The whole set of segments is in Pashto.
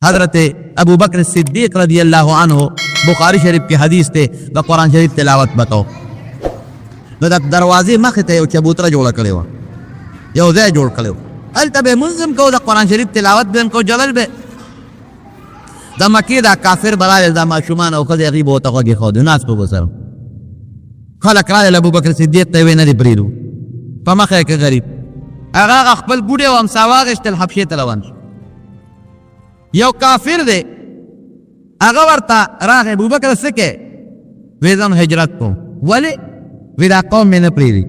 حضرت ابو بکر صدیق رضی اللہ عنہ بخاری شریف کی حدیث تے دا قرآن شریف تلاوت بتاو نو دا دروازے مخ ته یو چبوتره جوړه کړې وه یو ځای جوړ کړی و هلته به منظم کو دا قرآن شریف تلاوت به کو جلل به دا مکې دا کافر برایل دا ماشومان او ښځې هغې به ورته غوږ ایښودې ناست به ورسره خلک راغلل ابوبکر صدیق ته یې ویې نه دې پرېږدو په مخه یې که غریب هغه خپل بوډۍ او امسا واخېستل حبشې ته روان شو یو کافر دی هغه ورته راغی ابوبکر څه کوې ویې زه هجرت کوم ولې وی دا قوم میں نه پریدی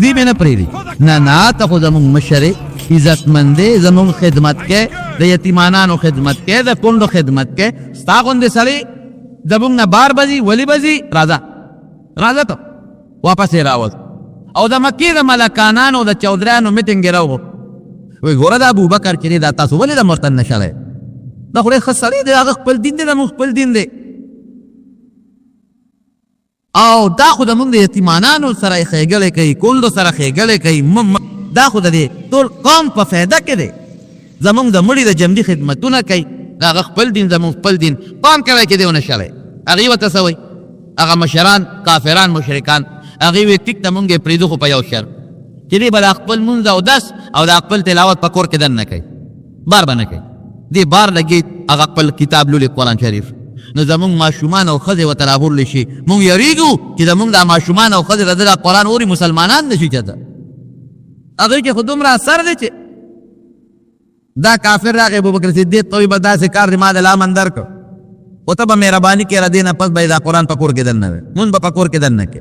دی میں نه پریدی نه ته خو زمونږ مشر عزتمند دی زمونږ خدمت کې د یتیمانانو خدمت کې د کونډو خدمت کې ستا غوندې سړی زمونږ نه بار بځي ولې بځي راځه ته واپس یې راوځ او د مکې د ملکانانو د چودریانو میټینګ یې راوغوښت وی ګوره دا ابوبکر چې دی دا تاسو ولې د مرتد نه شړی دا خو ډېر ښه سړی دی هغه خپل دین دی زمونږ خپل دین دی او دا خو زمونږ د یتیمانانو سره یې ښېګړې کوي کونډو سره ښېګړې کوي دا خو د دې ټول قوم په فایده کې دی زمونږ د مړي د جمدي خدمتونه کوي د هغه خپل دین زمونږ خپل دین پام کوی چې دی ونه شړی هغې ورته څه وایي هغه مشران کافران مشرکان هغې وایي ټیک ته مونږ یې پرېږدو خو په یو شرط چې دی به د خپل مونځ او دس او د خپل تلاوت په کور کې دننه کوي بار به نه کوي دی بار لګي هغه خپل کتاب لولي قرآن شریف نو زمونږ ماشومان او ښځې ورته راغورلی شي مونږ یریږو چې زمونږ دا ماشومان او ښځې د ده دا قرآن اوري مسلمانان نه شي چېرته هغوی کې خو دومره اثر دی چې دا کافر راغی ابوبکر صدیق ته وایي به داسې کار دی ما د امن درکړ خو ته به مهرباني کړې د دې نه پس به یې دا قرآن په کور کې دننه وی مونځ به په کور کې دننه کې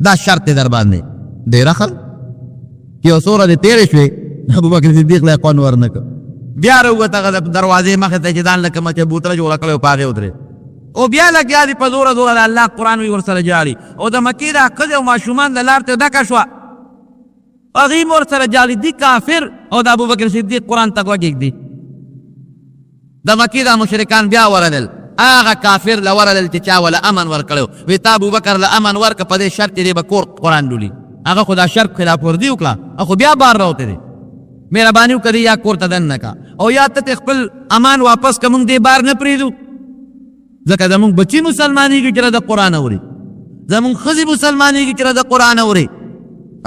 دا شرط دی در باندې ډېره ښه چې یو څوره دې تېرې شوې ابوبکر صدیق له قرآن ورنه کړ بیا راووت هغه د دروازې مخې ته چې ځان لکه چبوتره جوړه کړې په هغې ودرېد او بیا لګیا دي په زوره زوره د الله قرآن وي ورسره جاړي او د مکې دا ښځې او ماشومان د لار ته ډکه شوه هغې م ورسره جاړي دي کافر او د ابوبکر صدیق قرآن ته غوږ ایږدي د مکې دا مشرکان بیا ورلل هغه کافر له ورلل چې چا وله امن ورکړی وي تا ابوبکر له امن ورکړه په دې شرط چې دی به کور قرآن لولي هغه خو دا شرط خلاف ورزي وکړه خو بیا بار راوتې دی مهرباني وکړي یا کور ته دننه کا او یا ته خپل امان واپس که مونږ دې بار نه پرېږدو ځکه زمونږ بچي مسلمانېږي چې د قرآن اوري زمونږ ښځې مسلمانېږي چې د قرآن اوري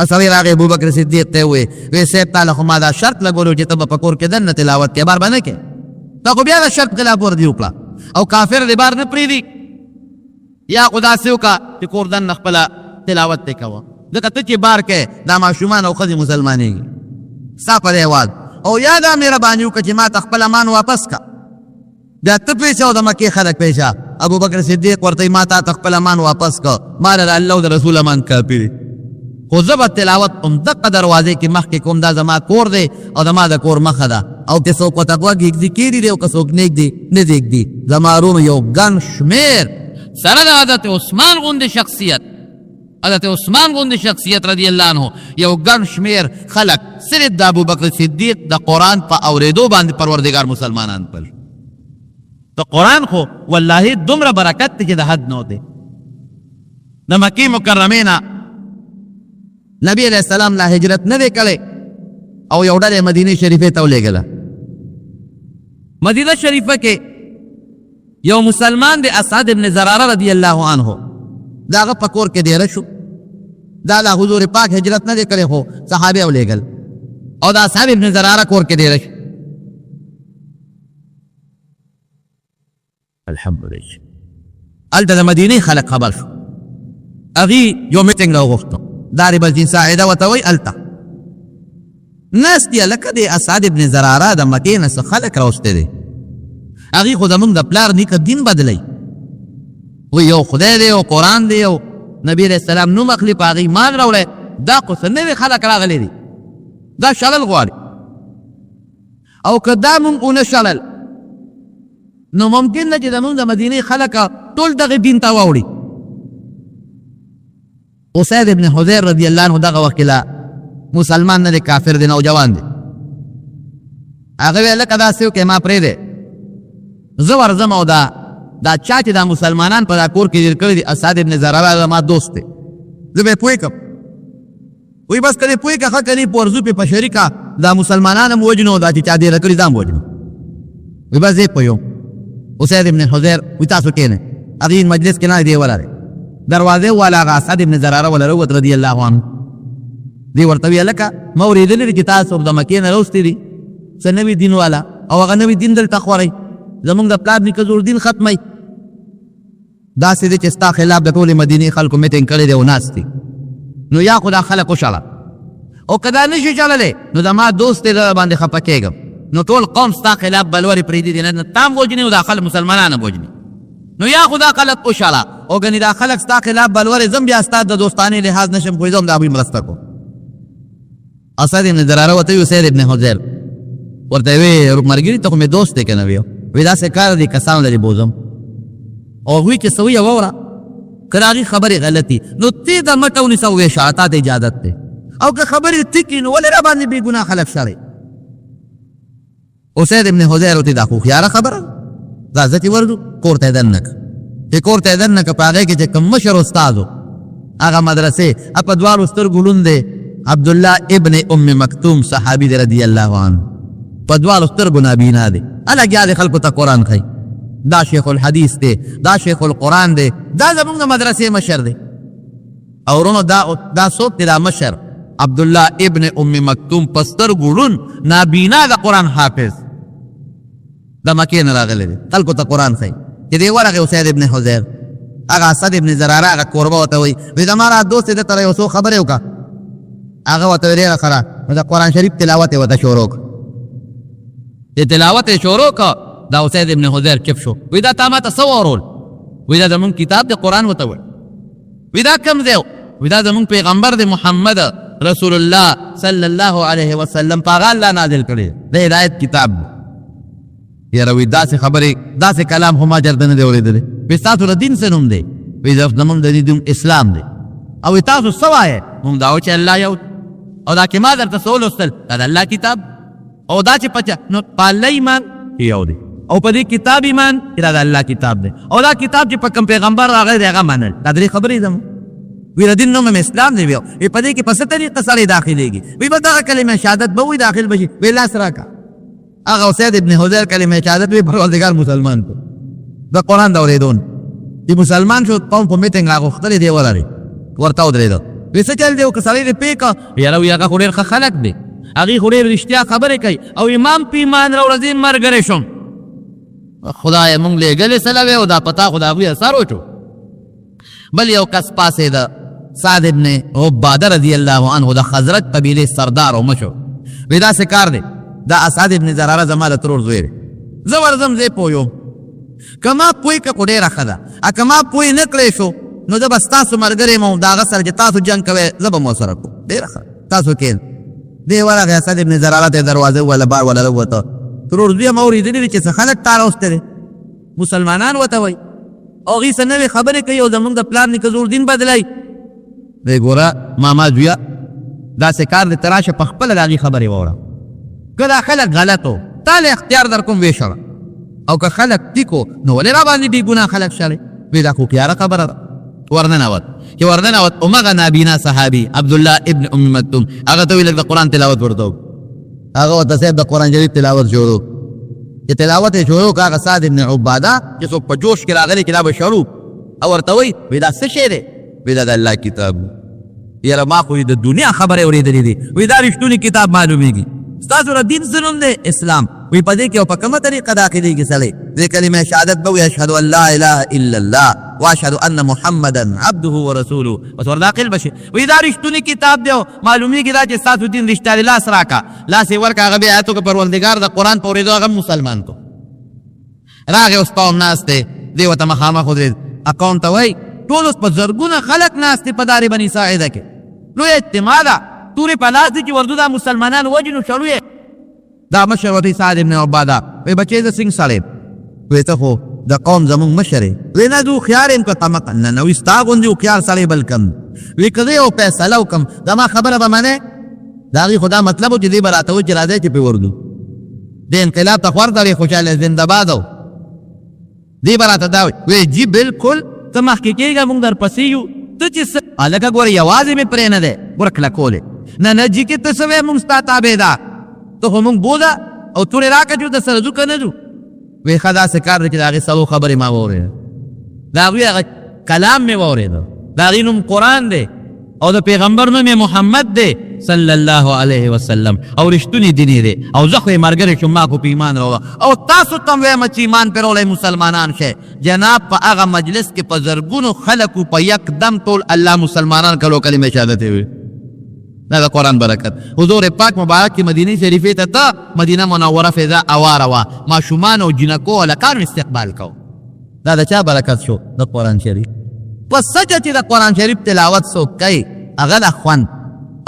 سړی راغی ابوبکر صدیق ته وویې وی صاحب تا له خو ما دا شرط لګولو چې ته به په کور کې دننه تلاوت کې بار به نه کوې تا خو بیا د شرط خلاف ورزي وکړه او کافر دې بار نه پرېږدي یا خو داسې وکړه چې کور دننه خپله تلاوت دې کوه ځکه ته چې بار کوې دا ماشومان او ښځې مسلمانېږي ستا په دې هېواد او یا دا مهرباني وکړه چې ما ته خپل امان واپس کا بیا ته پیښه او د مکې خلک پیښه ابوبکر صدیق ورته ما ته خپل امان واپس کا ما له د الله او د رسول امان کافي دی خو زه به تلاوت کوم دقه دروازې کې مخکې کوم دا زما کور دی او زما د کور مخه ده او که څوک ورته غوږ ایږدي کېږدي دی او که څوک نه ایږدي نه دې ایږدي زما روم یو ګڼ شمېر سره د حضرت عثمان غوندې شخصیت حضرت عثمان غوندې شخصیت رضی الله عنه یو ګڼ شمېر خلک صرف د ابوبکر صدیق د قرآن په اورېدو باندې پروردګار مسلمانان کړل د قرآن خو والله دومره برکت دی چې د حد نه دی د مکې مکرمې نه نبی علیہ السلام لا هجرت نه دی کړی او یو ډلې مدینې شریفې ته ولېږله مدینه شریفه کې یو مسلمان دی اسعد ابن زراره رضی الله عنه د هغه په کور کې دیره شو دا د حضور پاک هجرت نه دی کړی خو صحابه ولېږل او د اصحاب ابن زراره کور کې دیره شو الحمدلله هلته د مدینې خلک خبر شو هغې یو میټینګ راوغوښتو داري بلجین ساعده ورته وایي هلته ناست دي لکه د اسعد ابن زراره د مکې نه څه خلک راوستی دی هغې خو زمونږ د پلار نیکه دین بدلی وی یو خدای دی او قرآن دی او نبی علیہ السلام نوم اخلي په هغې ایمان راوړی دا خو څه نوي خلک راغلی دي دا شړل غواړي او که دا مونږ ونه شړل نو ممکن ده چې زمونږ د مدینې خلک ټول دغه دین ته واوړي اسید ابن حضیر رضی الله عنه دغه وخت لا مسلمان نه دی کافر دی نوجوان دی هغه ویل لکه داسې وکړې ما پرېږدې زه ورځم او دا چا چې دا مسلمانان په دا کور کې دیر کړي دي اسعد ابن زراره زما دوست دی زه به یې پوه کړم وایي بس که دې پوه کړه ښه که نه په ورځو پې په شریکه دا مسلمانان هم وجنو دا چې چا دیره کړي دا هم وجنو وی بس زه پویم اسید ابن حضیر وی تاسو کینه هغه مجلس کې نه دی ولاله دروازه والا هغه اسد ابن زراره ولا روت رضی الله عنه دی ورته وی لکه ما اوریدل چې تاسو د مکې نه راوستي دي څه نوي دین والا او هغه نوي دین دلته خورئ زمونږ د پلار نیکه زوړ دین ختمئ داسې دی چې ستا خلاف د ټولې مدینې خلکو میټینګ کړی دی او ناست دي نو یا خو دا خلک وشړه او که دا نشي چللی نو زما دوست دی زه باندې خفه کېږم نو ټول قوم ستا خلاف بلورې پرېږدي دي نه تام وجني او دا خلک مسلمانان وجني نو یا خو دا خلک وشړه او ګنې دا خلک ستا خلاف بلورې زم بیا ستا د دوستانې لحاظ نشم کوی زم د هغوی مرسته کوم اسد ابن زراره ورته وي اسید ابن حضیر ورته وی ملګري ته خو مې دوست دی که نه وي وی داسې کار دی کسان لري بوزم او هغوی چې څه وي واوره که د هغې خبرې غلطي نو تی د مټه ونیسه وویشه تا ته اجازت دی او که خبرې ټیکي نو ولې را باندې بې ګناه خلک شړئ اسید ابن حضیر ورته دا خو خیاره خبره دا زه چې ورځو کور ته یې دننه که چې کور ته یې دننه که په هغې کې چې کوم مشر استاد و هغه مدرسې په دواړو سترګو لوند دی عبدالله ابن ام مکتوم صحابي دی رضی الله عنه په دواړو سترګو نابینا دی الګیا دی خلکو ته قرآن ښایي دا شیخ الحدیث دی دا شیخ القرآن دی دا زمونږ د مدرسې مشر دی او ورونو دا څوک دی دا مشر عبدالله ابن ام مکتوم په سترګو ړوند نابینا د قرآن حافظ د مکې نه راغلی دی خلکو ته قرآن ښایي چې دی ورغی اسید ابن حضیر هغه اسد ابن زراره هغه کوربه ورته وایي وایي زما را دوست دی ته یو څو خبرې وکړه هغه ورته ویې ډېره ښه نو د قرآن شریف تلاوت یې ورته شروع کړ چې تلاوت یې شروع کړه دا اسید ابن حضیر چپ شو وی دا تا ما ته څه وورول وی دا زمونږ کتاب دی قرآن ورته وایي وی دا کوم دی وی دا زمونږ پیغمبر دی محمد رسول الله صلی الله علیه وسلم په هغه الله نازل کړی د هدایت کتاب دی یاره وی داسې خبرې داسې کلام خو ما چېرته نه دی اورېدلی وی ستاسو د دین څه نوم دی وی زمونږ د دین اسلام دی او وی تاسو څه وایې مونږ دا و چې الله یو او دا کې ما درته څه ولوستل دا د الله کتاب او دا چې پچه نو په الله ایمان یو دی او په دې کتاب ایمان چې دا د الله کتاب دی او دا کتاب چې په کوم پیغمبر راغلی دی هغه منل دا درې خبرې زموږ وی د دین نوم مې اسلام دی وی په دې کې په څه طریقه سړی داخلېږي وی به دغه کلمه شهادت به وي داخل بشي وی لاس راکړه هغه اسید ابن حضیر کلمه شهادت وی پروردګار مسلمان کړ د قرآن د اورېدون چې مسلمان شو قوم په میټینګ راغوښتلی دی ولري ورته ودرېده وی څه چل دی او که سړی دې پې کړه یاره وی هغه خو ډېر ښه خلک دی هغې خو ډېر رښتیا خبرې کوي او امام په ایمان راوړه ملګری شوم خدای مونږ لېږلې سلوې او دا پتا خو د هغوی اثر وچو بل یو کس پاسېده سعد ابن عباده رضی الله عنه د خزرج قبیلې سردار او مشر وی داسې کار دی دا اسد ابن زراره زما د ترور زوی دی زه ورځم زه پوه یم که ما پوه کړه خو ډېره ښه ده که ما پوه نه کړی شو نو زه به ستاسو ملګری یم او د هغه سره چې تاسو جنګ کوئ زه به مو سره کوم ډېره ښه تاسو کښېنه دی ورغی اسد ابن زراره ته یې دروازه وویله بار وله راووته ترور زوی هم اورېدلي دي چې څه خلک تا راوستی دی مسلمانان ورته وایي او هغوی څه نوې خبرې کوي او زموږ د پلار نیکه زوړ دین بدلوي دی ګوره ماما زویه داسې کار دی ته راشه په خپله د هغې خبرې واوره که دا خلک غلط و تا له اختیار در کوم ویې او که خلک ټیک و نو ولې را باندې بې ګناه خلک شړئ وی دا خو خیاره خبره ده ورننوت چې ورننوت همغه نابینا صحابي عبدالله ابن ام مکتوم هغه ته وی لږ د قرآن تلاوت ورته وکړو هغه ورته صاحب د قرآن شریف تلاوت شروع چې تلاوت یې شروع کړه هغه سعد ابن عباده چې څوک په جوش کې راغلی چې دا به شروع او ورته وایي وی دا څه شی دی وی دا د الله کتاب یاره ما خو د دنیا خبرې اورېدلې دي وی دا رښتونی کتاب معلومېږي ستاسو د دین څه نوم دی اسلام وی په دې کې او په کومه طریقه داخلېږي سړی دې کلمه شهادت به وي اشهد ان لا اله الا الله واشهد ان محمدا عبده ورسوله بس ور داخل بشي وی دا رښتونی کتاب دی معلومېږي دا چې ستاسو دین رښتیا دی لاس راکړه لاس یې ورکړه هغه بیا آیاتو کې پروردګار د قرآن په اورېدو هغه مسلمان کو راغی اوس قوم ناست دی دې ورته مخامخ ودرېد قوم ته وایي ټول اوس په زرګونه خلک ناست دي په دارې بني ساعده کې لوی اجتماع ده تورې په لاس دي چې ورځو دا مسلمانان وجنو شړو یې دا مشر ورته سعد ابن عباده وی بچې زه څنګه سړی وی ته خو د قوم زمونږ مشر یې وی نه زه هوښیار یم که طمق نه نه وي ستا غوندې هوښیار سړی بل کم وی که زه یو فیصله وکړم زما خبره به منې د هغې خو دا مطلب و چې دوی به راته وایي چې راځئ چې پرې وردو د انقلاب ته خور دړې خوشحاله زندهباد و دوی به راته دا وایي جي بلکل ته مخکې کېږه مونږ درپسې یو ته چې څه هلکه ګوره یوازې مې پرې نه دی ګوره کلکولې نه نه جي کې ته څه وایې مونږ ستا تابعدار ته خو مونږ بوځه او تورې راکړه چې درسره ځو که نه ځو وی خدا سے کار دی چې د هغې څلور خبرې ما واورېده د هغوی هغه کلام مې واورېده د هغې نوم قرآن دی او د پیغمبر نوم یې محمد دی صلی الله علیه وسلم او رښتونی دیني دی او زه خو یې ملګری شوم ما خو په ایمان راوړه او تاسو ته هم وایم چې ایمان پرې راوړئ مسلمانان شئ جناب په هغه مجلس کې په زرګونو خلکو په یک دم ټول الله مسلمانان کلو کلمه شهادت وي دا د قرآن برکت حضور پاک مبارک کې مدینه شریفې ته ته مدینه منوره فضا اواره وه ماشومان او جنکو او هلکانو استقبال کو دا د چا برکت شو د قرآن شریف په سچه چې د قرآن شریف تلاوت څوک کوي هغه له خوند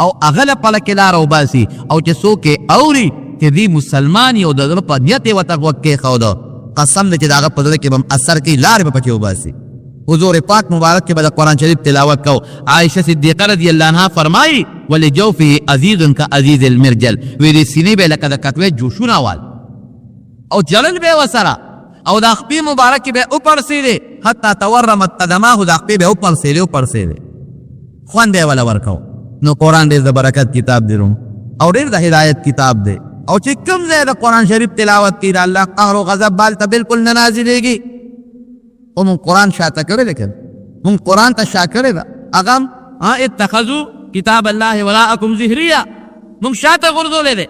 او هغه له پله کې لاره وباسي او چې څوک یې اوري چې دی مسلمان یو د زړه په نیت یې ورته غوږ کېښوده قسم دی چې د هغه په زړه کې به هم اثر کوي لارې به پکې وباسي حضور پاک مبارک کې به د قرآن شریف تلاوت کو عائشہ صدیقه رضی الله عنها فرمایي ولجوفه عزیز کعزیز المرجل وی دې سینې به لکه د کټوې جوشونه وال او جلل به ورسره او د خپې مبارکې به وپړسېدې حتی تورمت قدماه د خپې به وپړسېدې خوند یې وله ورکو نو قرآن ډېر د برکت کتاب دی او ډېر د هدایت کتاب دی او چې کوم ځای د قرآن شریف تلاوت کی د الله قهر و غضب بالته بالکل نه نازلېږي او مونږ قرآن شاته کړی دی که مونږ قرآن ته شا کړی ده هغه هم اتخذو کتاب الله وراءکم ظهریا مونږ شاته غورځولی دی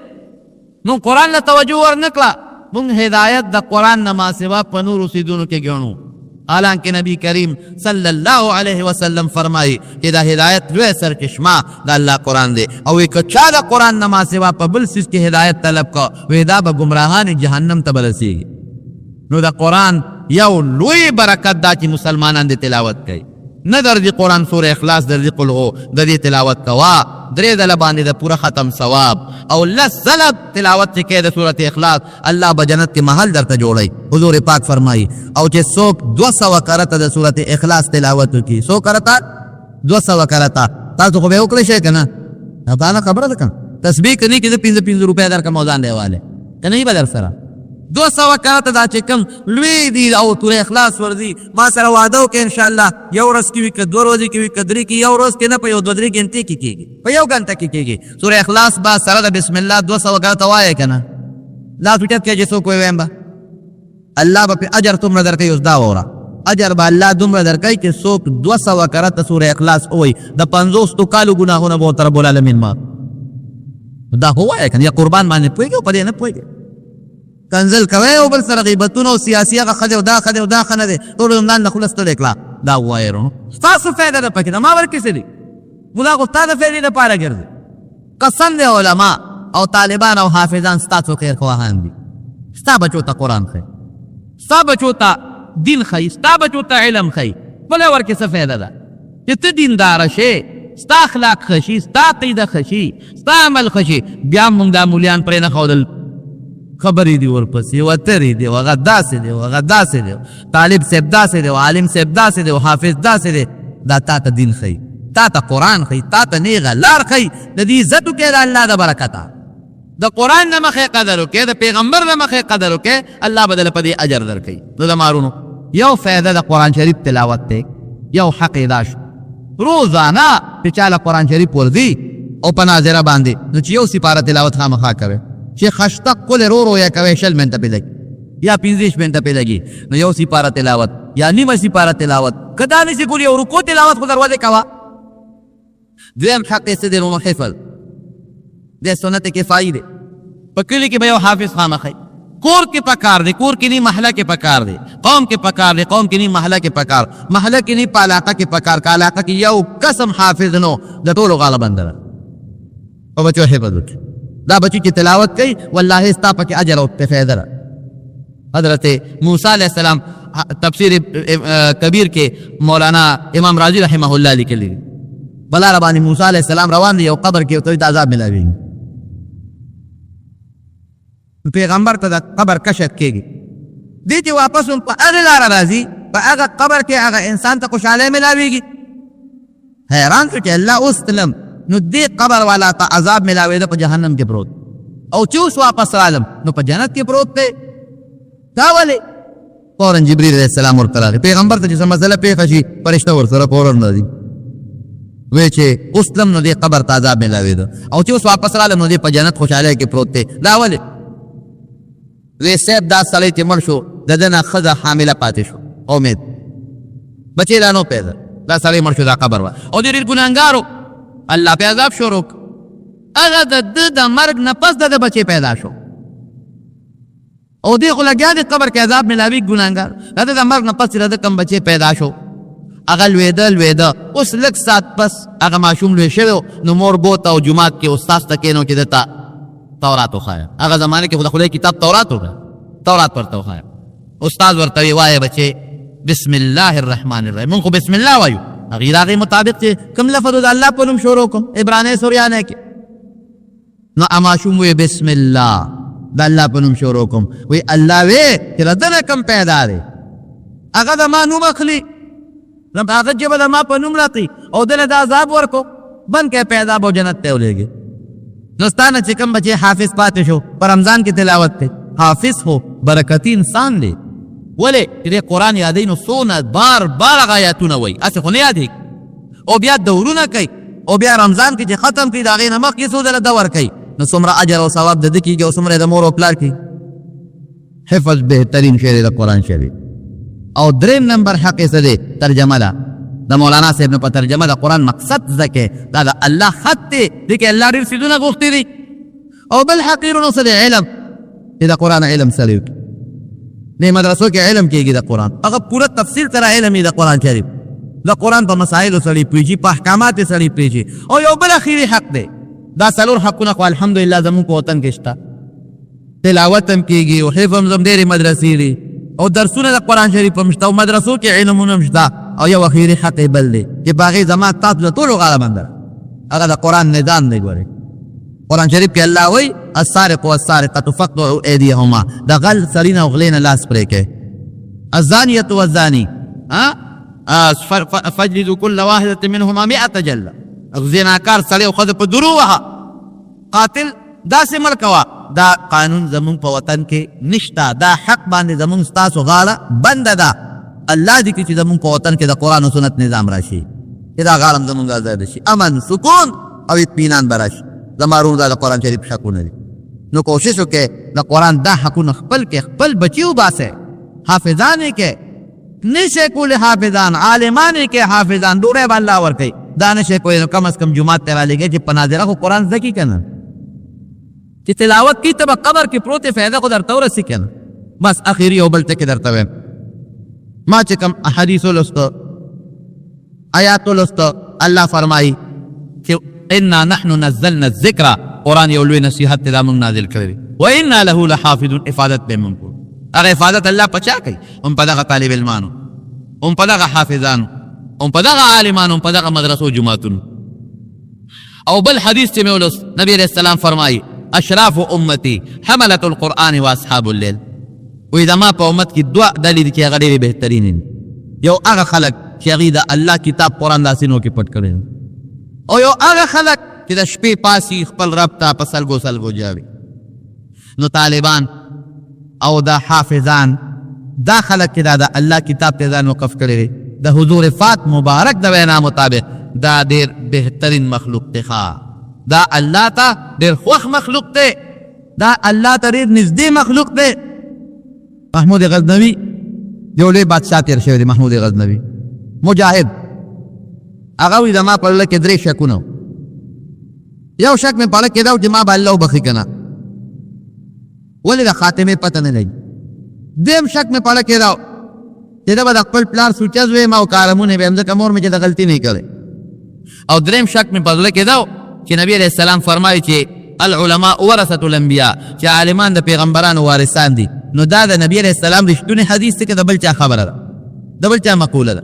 مونږ قرآن له توجه ورنه کړه مونږ هدایت د قرآن نه ما سوا په نورو څیزونو کې ګڼو حالانکه نبی کریم صلی الله علیه وسلم فرمایي چې د هدایت لوی سرچشمه د الله قرآن دی او که چا د قرآن نه ما سوا په بل څیز کې هدایت طلب کو وی دا به ګمراهان جهنم ته به رسېږي نو د قرآن یو لوی برکت دا چې مسلمانان د تلاوت کوي نه درځي قرآن سوره اخلاص درځي قل هو د دې تلاوت کوا درې ځله باندې د پوره ختم ثواب او لس ځله تلاوت چې کوي د سورة اخلاص الله به جنت کې محل درته جوړوي حضور پاک فرمایي او چې څوک 200 کرته د سورة اخلاص تلاوت وکړي 100 کرته 200 کرته تاسو خو به وکړئ شئ که نه دا نه خبره ده که تسبیح کنی کې د 5 روپۍ درکړم او ځان دی حواله که نه به در سره 200 کرته دا چې کوم لوی دي او سورة اخلاص ورځي ما سره واده وکړه انشاءالله یو ورځ کې وي که 2 ورځې کې وي که 3 کې یو ورځ کې نه په یو 2-3 ګنټې کې کېږي په یو ګنټه کې کېږي سورة اخلاص به سره د بسم الله 200 کرته وایې که نه لاس اوچت کړه چې څوک ووایم به الله به پې اجر څومره درکوي اوس دا واوره اجر به الله دومره درکوي چې څوک 200 کرته سورة اخلاص ووایي د 50 کالو ګناهونه به ورته رب العالمین معاف دا خو وایې که نه یا قربان باندې پوهېږي او په دې نه پوهېږي کنزل کوي او بل سره غیبتونه او سیاسي هغه ښه دی او دا ښه دی او دا ښه نه دی ټول عمران نه خوله ستړې کړه دا ووایې ورونو ستاسو فایده ده پکې ده ما ورکې څه دي خدا خو ستا د فایدې دپاره ګرځي قسم دی علما او طالبان او حافظان ستاسو خیر خواهان دي ستا بچو ته قرآن ښایي ستا بچو ته دین ښایي ستا بچو ته علم ښایي بله ورکې څه فایده ده چې ته دینداره شې ستا اخلاق ښه شي ستا عقیده ښه شي ستا عمل ښه شي بیا هم موږ دا مولیان پرې نه ښودل خبرې دي ورپسې وترې دي هغه داسې دی هغه داسې دی طالب صاحب داسې دی عالم صاحب داسې دی حافظ داسې دی دا تا ته دین ښایي تا ته قرآن ښایي تا ته نیغه لار ښایي د دې عزت وکړې د الله د برکته د قرآن نه مخې قدر وکړې د پیغمبر نه مخې قدر وکړې الله به دله په دې اجر درکوي نو د مارونو یو فایده د قرآن شریف تلاوت دی یو حق یې دا شو روزانه چې چا له قرآن شریف ورځي او په ناظره باندې نو چې یو سپاره تلاوت خامخا کوي چې خشتق کل رو یا کوي 60 منټه پې لګي یا 15 منټه پې لګي نو یو سپاره تلاوت یا نیمه سپاره تلاوت کدا نشي کولی یو رکوع تلاوت خو دروازه کوا دویم حق یې څه دی نو حفظ د سنت کفایي دی په کلي کې به یو حافظ خامخی کور کې پکار دی کور کې نه محله کې پکار دی قوم کې پکار دی قوم کې نه محله کې پکار محله کې نه په علاقه کې پکار کا علاقه کې یو قسم حافظ نو د ټولو غالبا در او بچو حفظ وکړي دا بچی چې تلاوت کوي والله ستا پکې اجر او فایده ده حضرت موسی علیہ السلام تفسیر کبیر کې مولانا امام رازی رحمه الله لیکلی بلا ربانی موسی علیہ السلام روان دی یو قبر کې او ته عذاب ملاوي پیغمبر ته د قبر کشف کېږي دی چې واپس په هغه لار راځي په هغه قبر کې هغه انسان ته خوشاله ملاويږي حیران شو چې الله اوس تلم نو دې قبر والا ته عذاب ملاوي ده په جهنم کې پروت او چې اوس واپس رالم نو په جنت کې پروت دی دا ولې فورن جبريل علیہ السلام ورته راغی پیغمبر ته چې مسله پیښه شي فرشته ورسره فورن راځي وی چې اوس تلم نو دې قبر ته عذاب ملاوي ده او چې اوس واپس رالم نو دې په جنت خوشاله کې پروت دی دا ولې وی صاحب دا سړی چې مړ شو د ده نه ښځه حامله پاتې شو امید بچی لا نو پیدا دا سړی مړ شو دا قبر وه او ډېر ګناهګارو الله پې عذاب شروع هغه د ده د مرګ نه پس د ده بچی پیدا شو او دې خو لګیا دی قبر کې عذاب ملاوي ګناهګار د ده د مرګ نه پس چې د ده کوم بچی پیدا شو هغه لوېده اوس لږ ساعت پس هغه ماشوم لوی شوی نو مور بوته او جومات کې استاد ته کېنو چې ده ته تورات وښایه هغه زمانه کې خو د خدای کتاب تورات وکړه تورات ورته وښایه استاد ورته وی وایه بچې بسم الله الرحمن الرحیم مونږ خو بسم الله وایو هغې د هغې مطابق چې کوم لفظ د الله په نوم شروع کوم عبرانی سوریانی کې نو ماشوم وی بسم الله د الله په نوم شروع کوم وی الله وی چې د ده نه کوم پیدا دی هغه د ما نوم اخلي هغه جبه د ما په نوم راتی او دله د عذاب ورکو بند کې پیدا به جنت ته ولېږي نو ستا نه چې کوم بچی حافظ پاتې شو په رمضان کې تلاوت دی حافظ هو برکتي انسان دی ولې چې د قرآن یادوي نو څونه بار هغه آیاتونه وایي هسې خو نه یادېږي او بیا دورونه کوي او بیا رمضان کې چې ختم کړي د هغې نه مخکې څو ځله دور کوي نو څومره اجر او ثواب د ده کېږي او څومره د مور او پلار کېږي حفظ بهترین شی دی د قرآن شریف او دریم نمبر حق څه دی ترجمه ده د مولانا صاحب نه په ترجمه د قرآن مقصد زده کې دا د الله خط دی دې کې الله ډېر څیزونه غوښتي دي او بل حقیرونو څه دی علم چې د قرآن علم سره وکړي دې مدرسو کې علم کېږي د قرآن هغه پوره تفصیل سره علم یې د قرآن شریف د قرآن په مسایلو سړی پوهېږي په احکاماتو سړی پوهېږي او یو بل اخري حق دی دا څلور حقونه خو الحمدلله زموږ په وطن کې شته تلاوت هم کېږي او حفظ هم ډېرې مدرسې دي او درسونه د قرآن شریف هم شته او مدرسو کې علمونه هم شته او یو اخري حق بل دی چې په هغې زما تاسو د ټولو غاړه بنده هغه د قرآن نظام دی ګورئ قرآن شریف کې الله وایي السارق والسارقة فاقطعوا أيديهما د غل سړي نه او غلې نه لاس پرې کړئ الزانية والزاني فاجلدوا كل واحدة منهما 100 جلدة زناکار سړی او ښځه په درو وهه قاتل داسې مړ کوه دا قانون زمونږ په وطن کې نشته دا حق باندې زمونږ ستاسو غاړه بنده ده الله دې کړي چې زمونږ په وطن کې د قرآن و سنت نظام راشي چې دا غاړه هم زمونږ ازاده شي امن سکون او اطمینان به راشي زما ورونو دا د قرآن شریف حقونه دي نو کوشش وکړئ د قرآن دا حقونه خپل کې خپل بچي وباسئ حافظان یې کې نشئ کولی حافظان عالمان یې کې حافظان ډوډۍ به الله ورکوي دا نشئ کولی نو کم از کم جومات ته رالېږئ چې په ناظره خو قرآن زده کړي که نه چې تلاوت کی ته به قبر کې پروت فایده خو درته ورسي که نه بس اخري یو بل ټکي درته وایم ما چې کوم احادیث ولسته آیات ولسته الله فرمایي چې انا نحن نزلنا الذکر قرآن یو لوی نصیحت ته دا موږ نازل کړی و انا له لحافظون حفاظت به موږ کوو هغه حفاظت الله په چا کوي هم په دغه طالب علمانو هم په دغه حافظانو هم په دغه عالمانو هم په دغه مدرسو جوماتونو او بل حدیث چې مې ولوست نبی علیه السلام فرمایي اشراف امتی حملة القرآن و اصحاب الليل وی دا ما په امت کې دوه ډلې دي چې هغه ډېرې بهترین دي یو هغه خلک چې هغوی د الله کتاب قرآن د سینو کې پټ کړی او یو هغه خلک چې د شپې پاسي خپل رب ته په سلګو جاوي نو طالبان او دا حافظان دا خلک چې دا د الله کتاب ته ځان وقف کړی دی د حضور فات مبارک د وینا مطابق دا ډېر بهترین مخلوق دی دا الله ته ډېر خوښ مخلوق دی دا الله ته ډېر نږدې مخلوق دی محمود غزنوي یو لوی بادشاه تېر شوی دی محمود غزنوي مجاهد هغه وایي زما په زړه کې 3 شکونه یو شک مې په زړه کې دا و چې ما به الله وبخي که نه ولې د خاتمې پته نه لګي دویم شک مې په زړه کې دا و چې ده به د خپل پلار سوچز ویم او کارمونه به یم ځکه مور مې چې د غلطي نه کړی او دریم شک مې په زړه کې دا و چې نبی علیه السلام فرمایي چې العلماء ورثة الانبیاء چې عالمان د پیغمبرانو وارثان دي نو دا د نبی علیه السلام رښتونی حدیث دی که د بل چا خبره ده د بل چا مقوله ده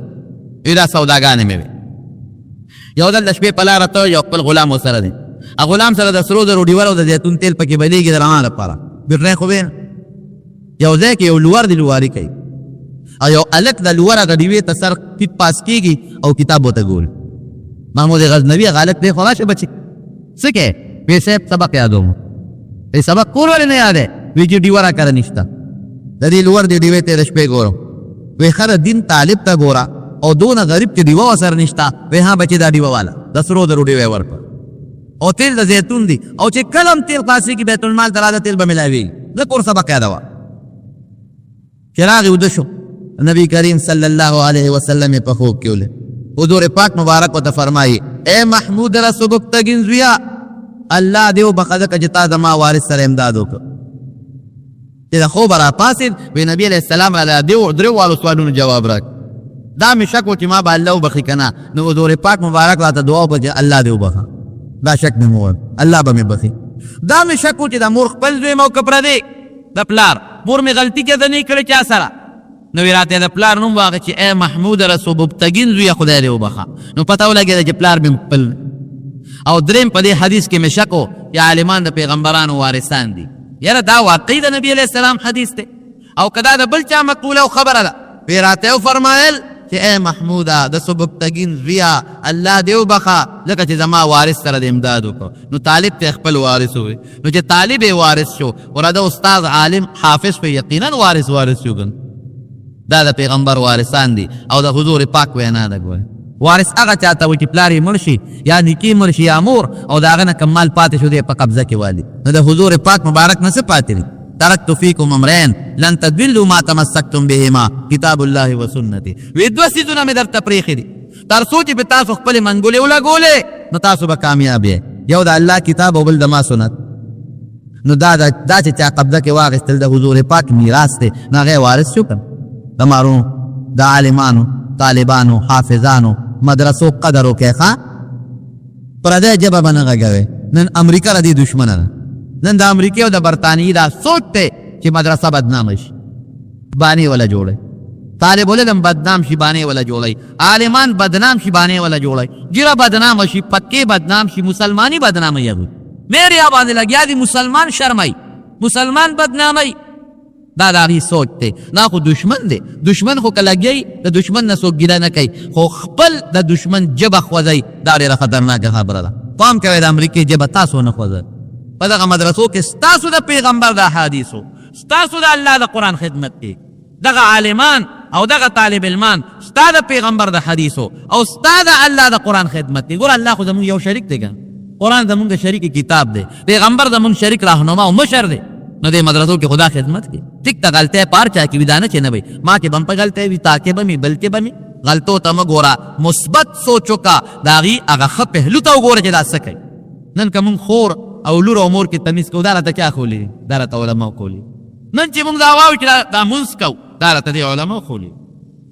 دا سوداګانې مې وې یو ځل د شپې په لاره ته یو خپل غلام ورسره دی غلام سره د سرو زرو ډیوه او د زیتون تیل پکې بلیږي د رڼا لپاره بیټرۍ خو وې یو ځای کې یو لوړ دی لواري کوي او یو هلک د لوړ هغه ډیوې ته سر ټیټ پاس کېږي او کتاب ورته ګوري محمود غزنوي هغه هلک دی خو راشه بچې څه کې وی صاحب سبق یادوم ای سبق کور ولې نه یاد دی وی چې ډیوه راکاره نشته د دې لوړ دی ډیوې ته د شپې ګورم وی خره دین طالب ته ګوره او دونه غریب چې ډیوه ورسره نشته وی ها بچې دا ډیوه والا د سرو زرو ډیوې ورکړه او تیل د زیتون دی او چې کلم تیل خلاصېږي بیت المال ته راځه تیل به ملاوي زه کور سبق یادوه چراغ ودشو نبی کریم صلی اللہ علیہ وسلم په خوب کې ولې حضور پاک مبارک وته فرمایي اے محمود را سبکتگین زویا الله دیو بخزه کجتا زما وارث سره امداد وکړه چې د خوب را پاسید وی نبی علیہ السلام علی دیو درو والو سوالونو جواب راک دا می شک و چې ما به الله وبخي کنه نو حضور پاک مبارک راته دعا وکړه الله دیو بخا دا شک مې مو الله به مې بخي دا می شک و چې د مور خپل دوی مو کپره دی د پلار مور می غلطی کې نه کړې چا سره نو راته د پلار نوم واغ چې اے محمود رسول مبتگین زوی خدای دې وبخا نو پته ولګی چې پلار به خپل او دریم په دې حدیث کې مشکو یا عالمان د پیغمبرانو وارثان دي یاره دا واقعي د نبی علیہ السلام حدیث ته او کدا د بل چا مقوله او خبره ده پیراته فرمایل چې اے محمودا د سبکتگین زویا الله دې وبخا لکه چې زما وارث سره د امداد وکړو نو طالب ته خپل وارث وي نو چې طالب وارث شو ورته استاد عالم حافظ په یقینا وارث شو دا د پیغمبر وارثان دي او د حضور پاک وینا ده ګوره وارث هغه چاته وي چې پلار یې مړ شي یا نیکي مړ شي یا مور او د هغه نه کم مال پاتې شو دی په قبضه کې والي نو د حضور پاک مبارک نه څه پاتې دي ترکت فیکم امرین لن تضلوا ما تمسکتم بهما کتاب الله و سنتي وی دوه څیزونه مې درته پرېښي دي تر څو چې به تاسو خپلې منګولې ولګولې نو تاسو به کامیاب یې یو د الله کتاب او بل د ما سنت نو دا چې چا قبضه کې واخیستل د حضور پاک میراث دی نو هغه وارث شو د مارو د عالمانو طالبانو حافظانو مدرسو قدر وکړه ښه پردی ژبه به نه غږوې نن امریکا د دې دشمنه ده نن د امریکې او د برطانیې دا سوچ دی چې مدرسه بدنامه شي بانې وله جوړی طالب العلم بدنام شي بانې وله جوړی عالمان بدنام شي بانې وله جوړی ګیره بدنامه شي پکې بدنام شي مسلمانی بدنامه یې میرے یہاں باندې لګیا دي مسلمان شرمای مسلمان بدنامای دا داغي سوچ ته نا خو دشمن دی دشمن خو کلګي د دشمن نه څوک ګیله نه کوي خو خپل د دشمن جبه خوځي دا ډېره خطرناکه خبره ده پام کوئ د امریکې جبه تاسو نه خوځئ په دغه مدرسو کې ستاسو د پیغمبر د احادیثو ستاسو د الله د قرآن خدمت کې دغه عالمان او دغه طالب علمان ستا د پیغمبر د حدیثو او ستا د الله د قرآن خدمت کې ګور الله خو زمونږ یو شریک دی قرآن زمونږ شریک کتاب دی پیغمبر زمونږ شریک راهنما او مشر دی نو دې مدرسو کې خدا خدمت کې ټیک تا غلطه پار چا کې ودانه چې نه وي ما کې بم په غلطه وي تا کې بمي بلکې بمي غلطو تم ګورا مثبت سوچو کا داغي هغه خ پهلو ته وګوره چې دا سکه نن کوم خور او لور امور کې تمیز کو دارته چا خولي دارته علماء کولی نن چې موږ دا واو چې دا منس کو دارته علماء کولی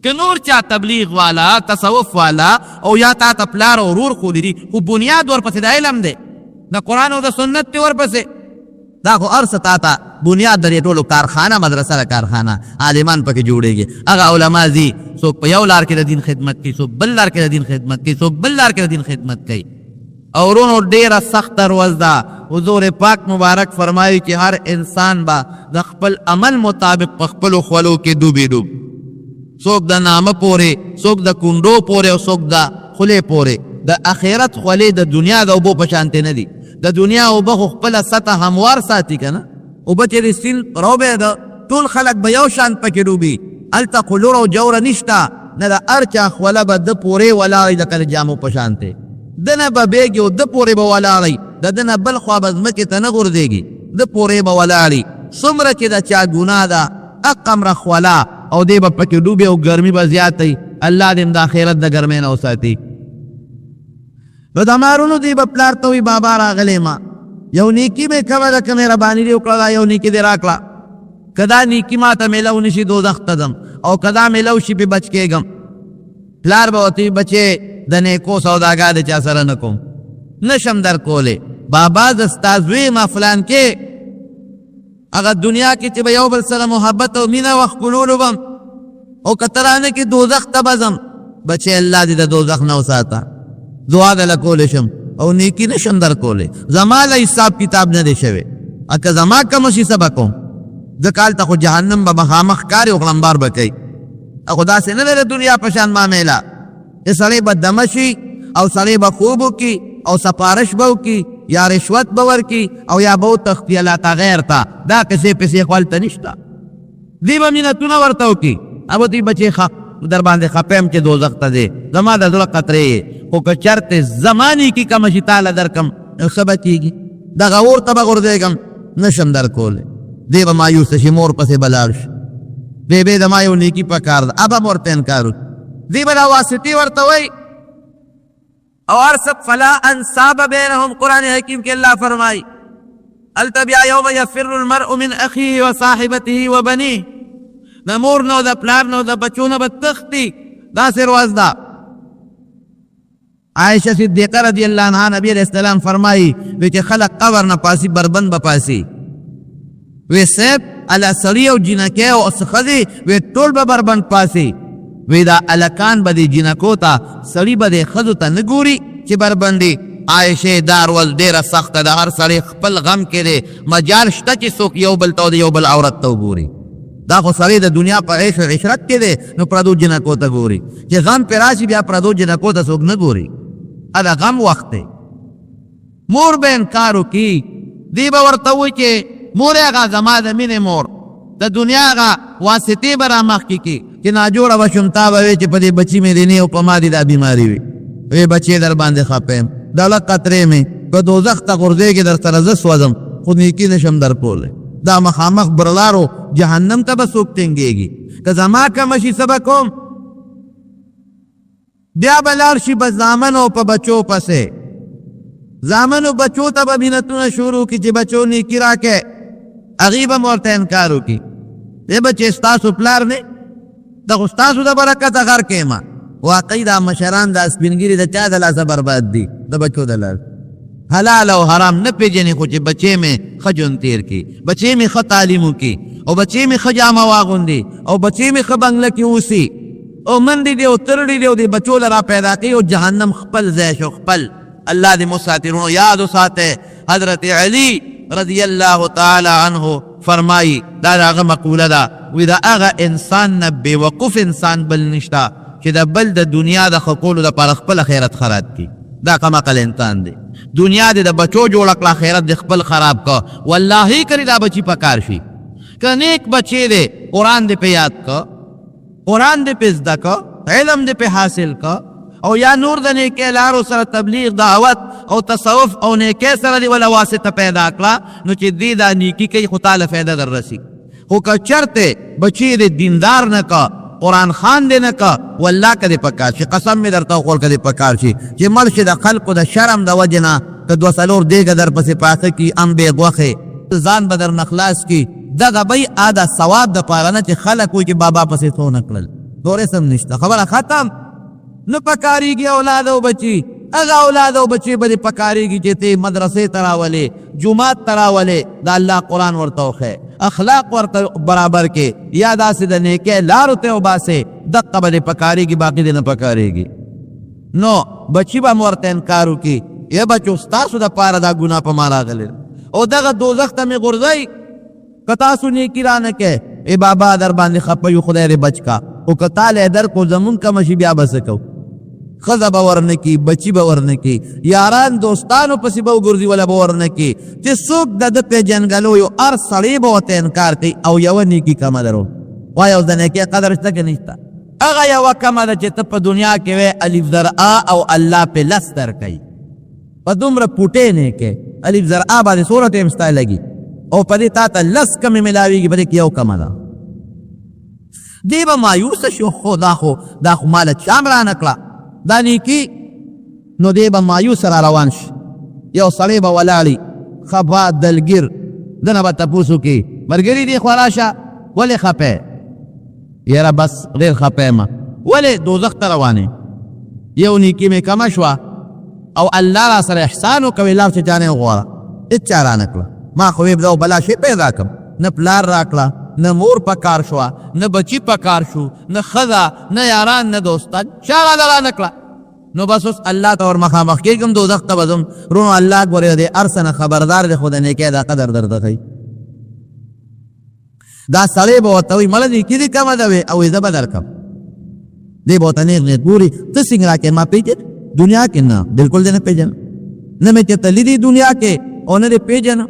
که نور چا تبلیغ والا تصوف والا او یا تا تپلار او رور کولی دي خو بنیاد ورپسې د علم دی د قرآن او د سنت ورپسې دا خو ارس تا بنیاد درې ټولو کارخانه مدرسه کارخانه عالمان پکې جوړېږي هغه علما دي څوک په یو لار کې د دین خدمت کوي څوک بل لار کې د دین خدمت کوي څوک بل لار کې د دین خدمت کوي او ورونو ډېره سخته ورځ ده حضور پاک مبارک فرمایي چې هر انسان به د خپل عمل مطابق په خپلو خولو کې ډوبې ډوب څوک د نامه پورې څوک د کونډو پورې او څوک د خولې پورې د آخرت خولې د دنیا د اوبو په شانتې نه دي د دنیا اوبه خو خپله سطح هموار ساتي که نه اوبه چې د سیند روبې ده ټول خلک به یو شان پکې ډوبي هلته خو لور او جوره نشته نه د هر چا خوله به ده پورې ولاړئ لکه د جامو په شانتې ده نه به بیږي او ده پورې به ولاړئ د ده نه بل خوا به ځمکې ته نه غورځېږي ده پورې به ولاړي څومره چې د چا ګناه ده اقمره خوله او دی به پکې ډوبې او ګرمي به زیاتی الله دې د آخرت د ګرمۍ نه وساتي نو د مارونو دی به پلار ته وي بابا راغلی ما یو نیکي مې کوله که مهرباني دې وکړه یو نیکي دې راکړه که دا نیکي ما ته میلو نشي دوزخ ته ځم او که دا میلو شي پې بچ کېږم پلار به ورته وي بچې د نیکو سوداګاه د چا سره نه کوم نشم در کولی بابا زه ستا زوی ما فلان کې هغه دنیا کې چې به یو بل سره محبت او مینه وخت ګلولو بم او که ترانه کې دوزخ ته به ځم بچې الله دې د دوزخ نه وساته دعا دله کولی شم او نیکی نشم در کولی زما له حساب کتاب نه دی شوی اکه زما کم شي څه به کوم ځکه هلته خو جهنم به مخامخ کاري او غلمبار به کوي خو داسې نه دی د دنیا په شان معامله سړی به دمه شي او سړی به خوب وکړي او سپارش به وکړي یا رشوت به ورکړي او یا به وتښتي الله ته غیر ته دا کیسې پیسې خو هلته نشته دی به مینتونه ورته وکړي او دوی بچې در باندې خپم چې دوزخ ته دی زما د زړه قطرې خو که چرته زمانی کې کم شي تاله درکم څه به کېږي دغه اور ته به غورځېږم نشم در کولی دی به مایوسه شي مور پسې به لاړ شي بے زما یو نیکی پکار ده اب هم ورته انکار وکړي دی به دا واسطې ورته وایي او ارسب فلا انصاب بینهم قرآن حکیم کې الله فرمائی هلته بیا یوم یفر المرء من اخیه و صاحبته و بنیه د مور نه او د پلار نه او د بچو نه به تښتي داسې ورځ ده عائشہ صدیقہ رضی اللہ عنہ نبی علیہ السلام فرمائی وی چې خلق قبر نه پاسی بربند به پاسی وی صاحب علا سړي او جنکې او ښځې وی ټول به بربند پاسی وی دا الکان به دې جنکو ته سړي به دې ښځو ته نه ګوري چې بربندي عائشہ دا ورځ ډېره سخته ده هر سړی خپل غم کې دی مجال شته چې څوک یو بل ته یو بل عورت ته وګوري دا خو سړی د دنیا په عیش و عشرت کې دی نو پردو جنکو ته ګوري چې غم پې راشي بیا پردو جنکو ته څوک نه ګوري دا غم وخت دی مور به انکار وکړي دی به ورته وایي چې مور هغه زما د مینې مور د دنیا هغه واسطې به را مخکې کړي چې ناجوړه به شم تا به وایي چې په دې بچي مې دې نه او په ما دې دا بیماري وي وی بچې در باندې خفه یم دا لږ قطرې مې که دوزخ ته غورځېږي در سره زه سوځم خو نیکي نشم در کولی دا مخامخ برلارو جهنم ته به څوک ټینګېږي که زما کمه شي څه به کوم بیا به لاړ شي په زامنو په بچو پسې زامنو بچو ته به مینتونه شروع کړي چې بچو نیکي راکې هغې به م ورته انکار وکړي دی به چې ستاسو پلار نه د خو ستاسو د برکته غر کېمه واقعي دا مشران دا سپینګیري د چا د لاسه برباد دي د بچو د لاسه حلال او حرام نه پیژني خو چې بچې مې ښه ژوند تېر کړي بچې مې ښه تعلیم وکړي او بچې مې ښه جامه واغوندي او بچې مې ښه بنګله کې اوسي او منډې دي او ترړې دي او د بچو له را پیدا کوي او جهنم خپل ځای شو خپل الله دې مساترونو یاد وساته حضرت علی رضی الله تعالی عنه فرمایي دا د هغه مقوله ده وی د هغه انسان نه بېوقوف انسان بل نشته چې د بل د دنیا د ښه کولو دپاره خپل خیرت خراب کړي دا کم عقل انسان دی دنیا دې د بچو جوړه کړه خیرت دې خپل خراب که والله کری دا بچی په کار شي که نیک بچی دی قرآن دې په یاد که قرآن دې په زده که علم دې په حاصل که او یا نور د نیکۍ لارو سره تبلیغ دعوت او تصوف او نیکۍ سره دې وله واسطه پیدا کړه نو چې دې دا نیکي کوي خو تاله فایده در رسي خو که چرته بچی دې دیندار نه که قرآن خان دې نه که والله که دې په کار شي قسم مې درته وخور که دې په کار شي چې مړ شي د خلقو د شرم د وجې نه که دوه څلور دیګه در پسې پاخه کړي ام بې غوښې ځان به در نه خلاص کړي دغه به دا ثواب دپاره نه چې خلک وایي چې بابا پسې څونه کړل نور اسم نشته خبره ختم نه پکارېږي اولاد او بچي هغه اولاد او بچي به دې پکارېږي چې ته مدرسې ته راولې جومات ته راولې د الله قرآن ورته وښیې اخلاق ورته برابر کې یا داسې د نیکۍ لارو ته وباسې دقه به دې پکارېږي باقي دې نه پکارېږي نو بچي به م ورته انکار وکړي یا بچو ستاسو دپاره دا ګناه په ما راغلی او دغه دوزخ ته مې غورځئ که تاسو نیکي رانه کې ای بابا در باندې خفه یو خدای دې بچ کا او که تاله در کو زمون کمه شي بیا به څه کوو ښځه به ورنه کي بچي به ورنه کي یاران دوستانو پسې به وګرځي وله به ورنه کي چې څوک د ده پېژنګلو یو هر سړی به ورته انکار کوي او یوه نیکي کمه درو وایه اوس د نیکۍ قدر شته که نشته هغه یوه کمه ده چې ته په دنیا کې وی الف زر آ او الله پې لس درکوي په دومره پوټې نیکۍ الف زر آ باندې څومره ټایم ستا لګي او په دې تا ته لس کمې میلاویږي په دې کې یو کمه ده دی به مایوسه شو خو دا خو ماله چا م رانه کړه دا نیکي نو دی به مایوسه را روان شي یو سړی به ولاړي خفه دلګیر دنه به تپوس وکړي ملګري دې خوا راشه ولې خفه یاره بس ډېر خفه یم ولې دوزخ ته روانې یو نیکي مې کمه شوه او الله را سره احسان وکوي لاړ چې چا نه وغواړه هېڅ چا رانه کړه ما خو ویې بلا شی پیدا کړم نه پلار راکړه نه مور په کار شوه نه بچي په کار شو نه ښځه نه یاران نه دوستان چا راله رانه کړه نو بس اوس الله ته ور مخامخ کېږم دوزخ ته به ځم رونو الله ګورې د هر څه نه خبردار دی خو د نیکۍ دا قدر درته ښایي دا سړی به ورته وایي مړه نیکي دې کمه ده وې او زه به درکړم دی به ورته نیغ نیغ ګوري ته څنګه راکې ما پېژنې دنیا کې نه بلکل دې نه پېژنم نه مې چېرته لیدي دنیا کې او نه دې پېژنم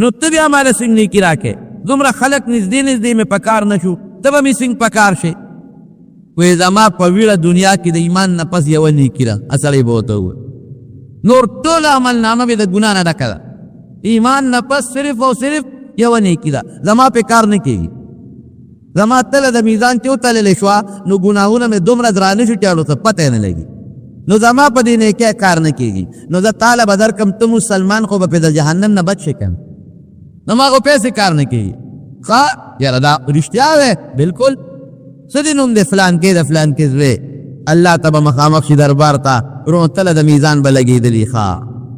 نو ته بیا ماله څنګه نیکي راکې دومره خلک نږدې نږدې مې په کار نه شو ته به مې څنګه په کار شې وی زما په ویړه دنیا کې د ایمان نه پس یوه نیکي ده سړی به ورته ووایي نور ټول عملنامه مې د ګناه نه ډکه ده ایمان نه پس صرف او صرف یوه نیکي ده زما پې کار نه کېږي زما تله د میزان چې وتللی شوه نو ګناهونه مې دومره درانه شو چې اړو ته پته نه لګي نو زما په دې نیکۍ کار نه کېږي نو زه تاله به درکړم ته مسلمان خو به پې د جهنم نه بچ شې که نو ما خو پیسې کار نه کېږي ښه یاره دا رښتیا وی بلکل څه دې نوم دی فلان کې د فلان کې زوی الله ته به مخامخ شي دربار ته ورونو تله د میزان به لګېدلي ښه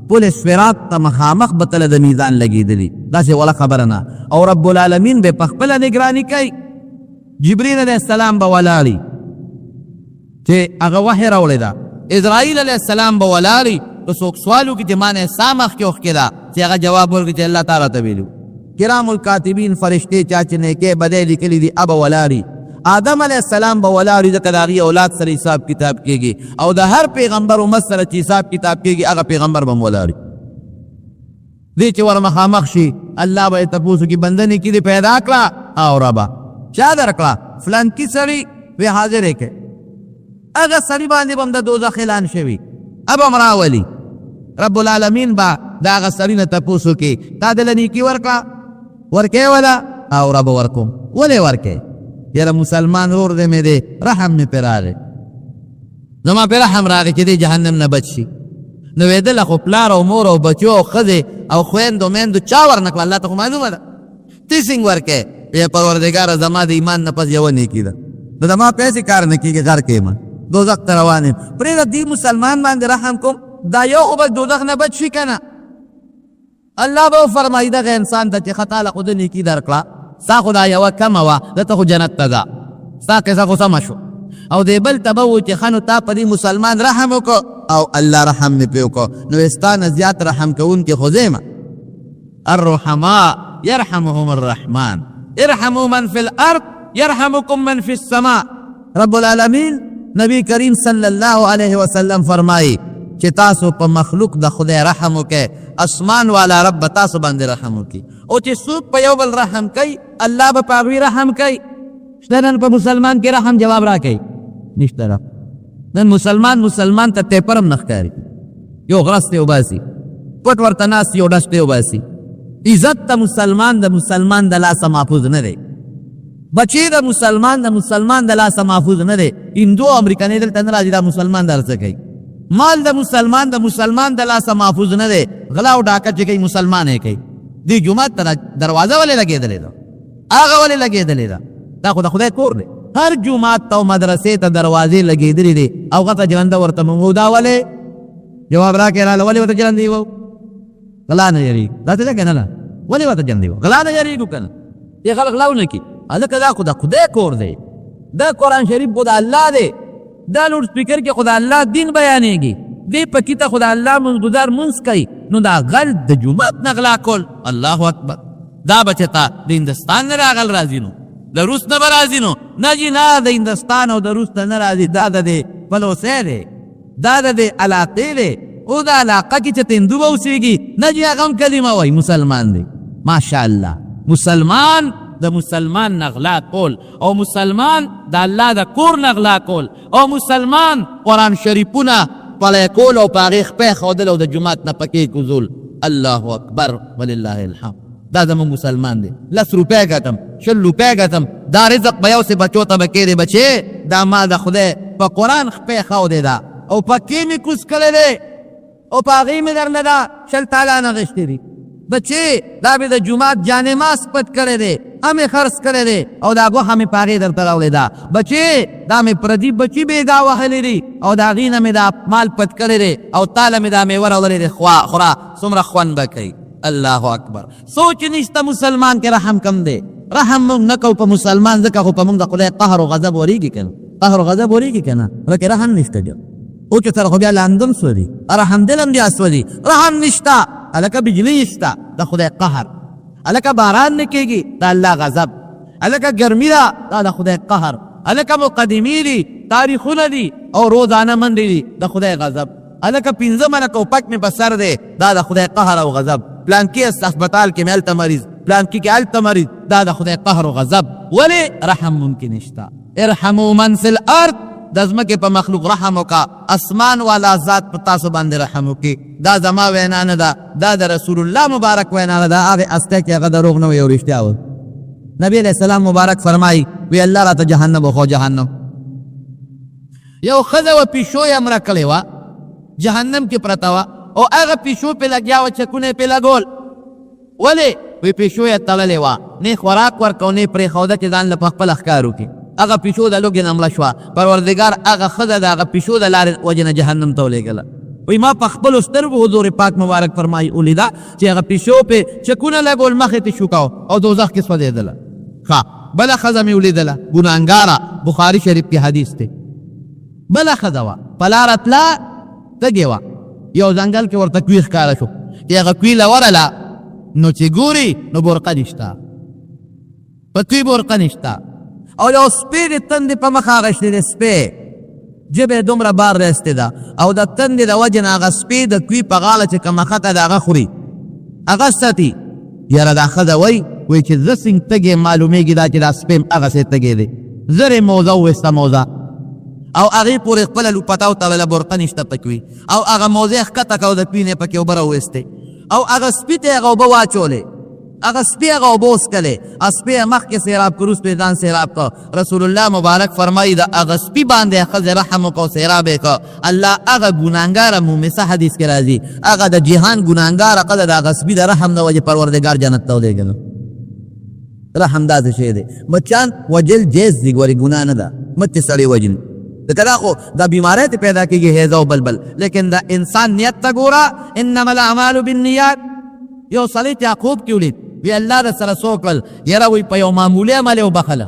پل صراط ته مخامخ به تله د میزان لګېدلي داسې وله خبره نه او رب العالمین به په خپله نګراني کوي جبریل علیه السلام به ولاړي چې هغه وحی راوړې ده اسرائیل علیه السلام به ولاړي که څوک سوال وکړي چې ما نه ستا مخکې اوښکې ده چې هغه جواب ورکړي چې الله تعالی ته ویلو کرام الکاتبین فرشتې چا چې نیکۍ بدۍ لیکلي دي هغه ولاړي آدم علیه السلام به ولاړي ځکه د هغې اولاد سره حساب کتاب کېږي او د هر پیغمبر امت سره چې حساب کتاب کېږي هغه پیغمبر به هم ولاړي دې چې ور مخامخ شي الله به یې تپوس وکړي بنده نیکي دې پیدا کړه او ربه چا درکړه فلانکي سړي وی حاضر یې کړې هغه سړي باندې به هم د دوزخ اعلان شوي اب هم راولي رب العالمین به د هغه سړي نه تپوس وکړي تا دله نیکي ورکړه ورکې وله او ربه ورکوم ولې ورکې یاره مسلمان ورور دی مې دی رحم مې پرې راغی زما پرې رحم راغی چې دی جهنم نه بچ شي نو ویدله خو پلار او مور او بچو او ښځې او خویندو میندو چا ورنکړه الله ته خو معلومه ده تی څنګه ورکې ای پروردګاره زما د ایمان نه پس یوه نیکي ده نو زما پیسې کار نه کېږي غر کې یم دوزخ ته روان یم پرېږده دې مسلمان باندې رحم کوم دا یو خو به دوزخ نه بچ شي که نه الله به وفرمایي دغه انسان ته چې ښه تاله خو ده نیکي درکړه ستا خو دا یوه کمه وه دته خو جنت ته ځه ستا قصه خو سمه شو او دی بل ته به و چې ښه نو تا په دې مسلمان رحم وکړو او الله رحم مې پرې وکړو نو ستا نه زیات رحم کوونکي خو زه یم الرحماء يرحمهم الرحمن ارحموا من في الارض يرحمكم من في السماء رب العالمین نبی کریم صلی الله علیه وسلم فرمایي چې تاسو په مخلوق د خدای رحم وکئ اسمان والا رب تاسو باندې رحم وکړي او چې څوک په یو بل رحم کوي الله به په هغوی رحم کوي شته نن په مسلمان کې رحم جواب راکوي نشته را نن مسلمان ته ټیپر هم نه ښکاري یو غرس دی وباسي پټ ورته ناست یو ډس دی وباسي عزت ته مسلمان د لاسه محفوظ نه دی بچی د مسلمان د لاسه محفوظ نه دی هندو امریکنۍ دلته نه راځي دا مسلمان د هر څه کوي مال د مسلمان د لاسه محفوظ نه دی غلا او ډاکه چې کوي مسلمان یې کوي دې جومات ته دروازه ولې لګېدلې ده هغه ولې لګېدلې ده دا خو د خدای کور دی هر جومات ته او مدرسې ته دروازې لګېدلې دي او هغه ته جلنده ورته مونږ دا ولې جواب راکړې راله ولې ورته جلندې وو غلا نه یریږي دا ته ده که نه ولې ورته جلندې وو غلا نه یریږو که نه دې خلک غلا ونه کړي هلکه دا خو د خدای کور دی دا قرآن شریف خو د الله دی دا لوډ سپیکر کې خو د الله دین بیانېږي دې پکې ته خو د الله منځګزار مونځ کوي نو دا غل د جومات نه غلا کول الله اکبر دا بچه ته د هندستان نه راغل راځي نو د روس نه به راځي نو نه جي نه د هندستان او د روس نه نه راځي دا د دې پلوسی دی دا د دې علاقې دی او دا علاقه کې چې ته هندو به اوسېږي نه جي هغه هم کلمه وایي مسلمان دی ماشاءالله د مسلمان نغلا کول او مسلمان د الله د کور نغلا کول او مسلمان قرآن شریفونه پلی کول او په هغې خپې ښودل او د جومات نه پکې کوزول الله اکبر ولله الحمد دا زموږ مسلمان دی 10 روپۍ ګټم 20 روپۍ ګټم دا رزق به یو سې بچو ته به کېدې بچې دا ما د خدای په قرآن خپې ښودې ده او پکې مې کوز کړی دی او په هغې مې درنه دا 10 تالانه غشتې دي بچې دا مې د جومات جانماز پټ کړی دی همې خرڅ کړی دی او دا ګوښه مې په هغې درته راوړې ده بچې دا مې پردي بچي بېګا وهلې دي او د هغې نه مې دا مال پټ کړی دی او تاله مې دا میوه راوړلې دی خوره څومره خوند به کوي الله اکبر سوچ نشته مسلمان کې رحم کم دی رحم مونږ نه کوو په مسلمان ځکه خو په مونږ د خدای قهر او غضب ورېږي که نه قهر او غضب ورېږي که نه پکې رحم نشته دی او چې سره خو بیا لاندم سوځي رحم دل هم بیا سوځي رحم نشته هلکه بجلی نشته د خدای قهر هلکه باران نه کېږي د الله غضب هلکه ګرمي ده دا د خدای قهر هلکه مقدمې دي تاریخونه دي او روزانه منډې دي د خدای غضب هلکه 15 منه کوپک مې په سر دی دا د خدای قهر او غضب پلانکي هسپتال کې مې هلته مریض پلانکي کې هلته مریض دا د خدای قهر او غضب ولې رحم ممکن نشته ارحموا من فی الارض د ځمکې په مخلوق رحم وکړه اسمان والا ذات په تاسو باندې رحم وکړي دا زما وینا نه ده دا د رسول الله مبارک وینا نه ده هغې استی کې هغه دروغ نه وي او رښتیا و نبی علیه السلام مبارک فرمایي وی الله راته جهنم وخو جهنم. یو ښځه وه پیشو یې مړه کړې وه جهنم کې پرته وه او هغه پیشو پې لګیا وه چکونه یې پې لګول. ولې وی پیشو یې تړلې وه نه خوراک ورکو نه یې پرېښوده چې ځان له په خپله ښکار وکړي. هغه پیشو د لوږې نه مړه شوه. پروردګار هغه ښځه د هغه پیشو د لارې وجې نه جهنم ته ولېږله. وی ما په خپلو سترګو حضور پاک مبارک فرمایي ولیده چې هغه پیشو پې چکونه لګول مخې ته شوکاو او دوزخ کې سوځېدله. ښه بله ښځه مې ولیدله ګناهګاره بخاري شریف کې حدیث دی. بله ښځه وه په لاره تله تږې وه یو ځنګل کې ورته کوي ښکاره شو چې هغه کوي له ورله نو چې ګوري نو برقه نشته په کوي برقه نشته او یو سپی د تندې په مخ اغشتی دی سپی ژبه یې دومره بار رستی ده او د تندې د وجې نه هغه سپی د کوي په غاړه چې کومه خطه ده هغه خوري هغه ساتي. یاره دا ښځه وایي چې زه څنګه تږې معلومېږي دا چې دا سپی هم هغسې تږې دی. زر یې موزه وویسته موزه او هغې پورې خپله لوپته وتړله برقه نشته پکې وي او هغه موزې یې ښکته کړه او د پینې پکې اوبه راویستې او هغه سپي ته یې هغه اوبه واچولې. هغه سپي هغه اوبه وڅکلې سپي یې مخکې سیراب کړه وروسته یې ځان سیراب کړه. رسول الله مبارک فرمایي د هغه سپي باندې ښځې رحم وکړه او سیراب یې کړه. الله هغه ګناهګاره مومسه حدیث کې راځي هغه د جهان ګناهګاره ښځه د هغه سپي د رحم نه وجې پروردګار جنت ته ولېږله. رحم داسې شی دی. مچان وجل جیز دی ګورې ګناه نه ده مچ سړی وجل ځکه دا خو دا بیماری ته پیدا کېږي هیزه او بلبل لیکن د انسان نیت ته ګوره انما الاعمال بالنیات. یو سړی یعقوب کې ولید وی الله د سره څه وکړل یاره وی په یو معمولي عمل یې وبخله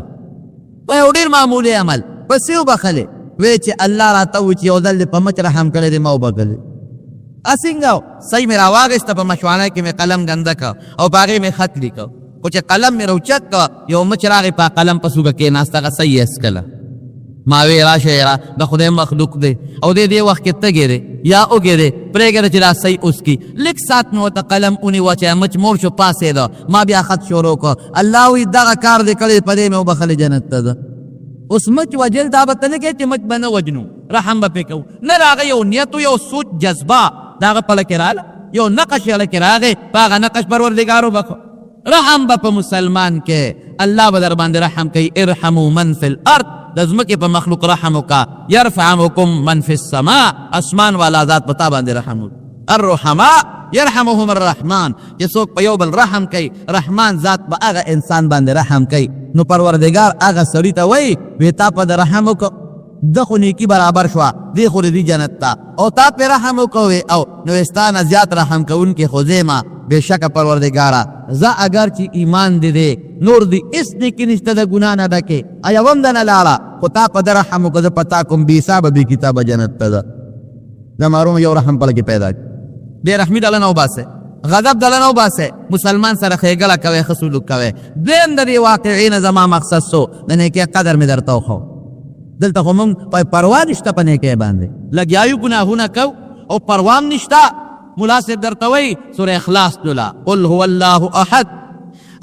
په یو ډېر معمولي عمل پسې یې وبخلې وی چې الله راته ووایي چې یو ځل دې په مچ رحم کړی دی ما وبخلې. څنګه صحیح مې راواغېسته په مشوانه کې مې قلم ګنده کړه او په هغې مې خط لیکه خو چې قلم مې راوچت کړه یو مچ راغی په قلم په سوګه کېناسته هغه صحیح یې اسکله. ما وی راشه یاره د خدای مخلوق دی او دې وخت کې تږی دی یا اوږې دی پرېږده چې دا صحیح اوس کي لږ ساعت مې ورته قلم ونیوه چې مچ مور شو پاسېده ما بیا خط شروع کړه الله وی دغه کار دې کړی په دې مې وبخلې جنت ته ده. اوس مچ وجل دا به ته نه کوې چې مچ به نه وجنو رحم به پرې کوو نه راغی یو نیت یو سوچ جذبه د هغه په لکې راله یو نقش یې لکې راغی په هغه نقش پروردګار وبخو. رحم به په مسلمان کې الله به در باندې رحم کوي. ارحموا من فی الارض د ځمکې په مخلوق رحم وکړه یرفعکم من فی السماء اسمان والا ذات په تا باندې رحم وکړي. الرحماء یرحمهم الرحمن چې څوک په یو بل رحم کوي رحمان ذات په هغه انسان باندې رحم کوي. نو پروردګار هغه سړي ته وایي وی تا په رحم وکړه د خو نیکي برابر شوه دی خو دې جنت ته او تا پې رحم وکوې او نو ستا نه زیات رحم کوونکې خو زیمه بېشکه پروردګاره زه اگر چې ایمان دې دی نور دې هېڅ نیکي نشته د ګناه نه ډکې یوه هم ده نه لاړه خو تا په ده رحم وکړه زه په تا کوم بې حسابه بې کتابه جنت ته ده. زمارو یو رحم په لکې پیدا کړي بې رحمي ډله نه وباسئ غضب ډله نه وباسئ مسلمان سره ښېګړه کوئ ښه سلوک کوئ. دویم د دې واقعې نه زما مقصد سو د نیکۍ قدر مې درته وښو. دلته خو موږ پروا نشته په نیکۍ باندې لګیا یو ګناهونه کوو او پروا هم نشته. ملا صاحب درته وایي سورې اخلاص لوله قل هو الله احد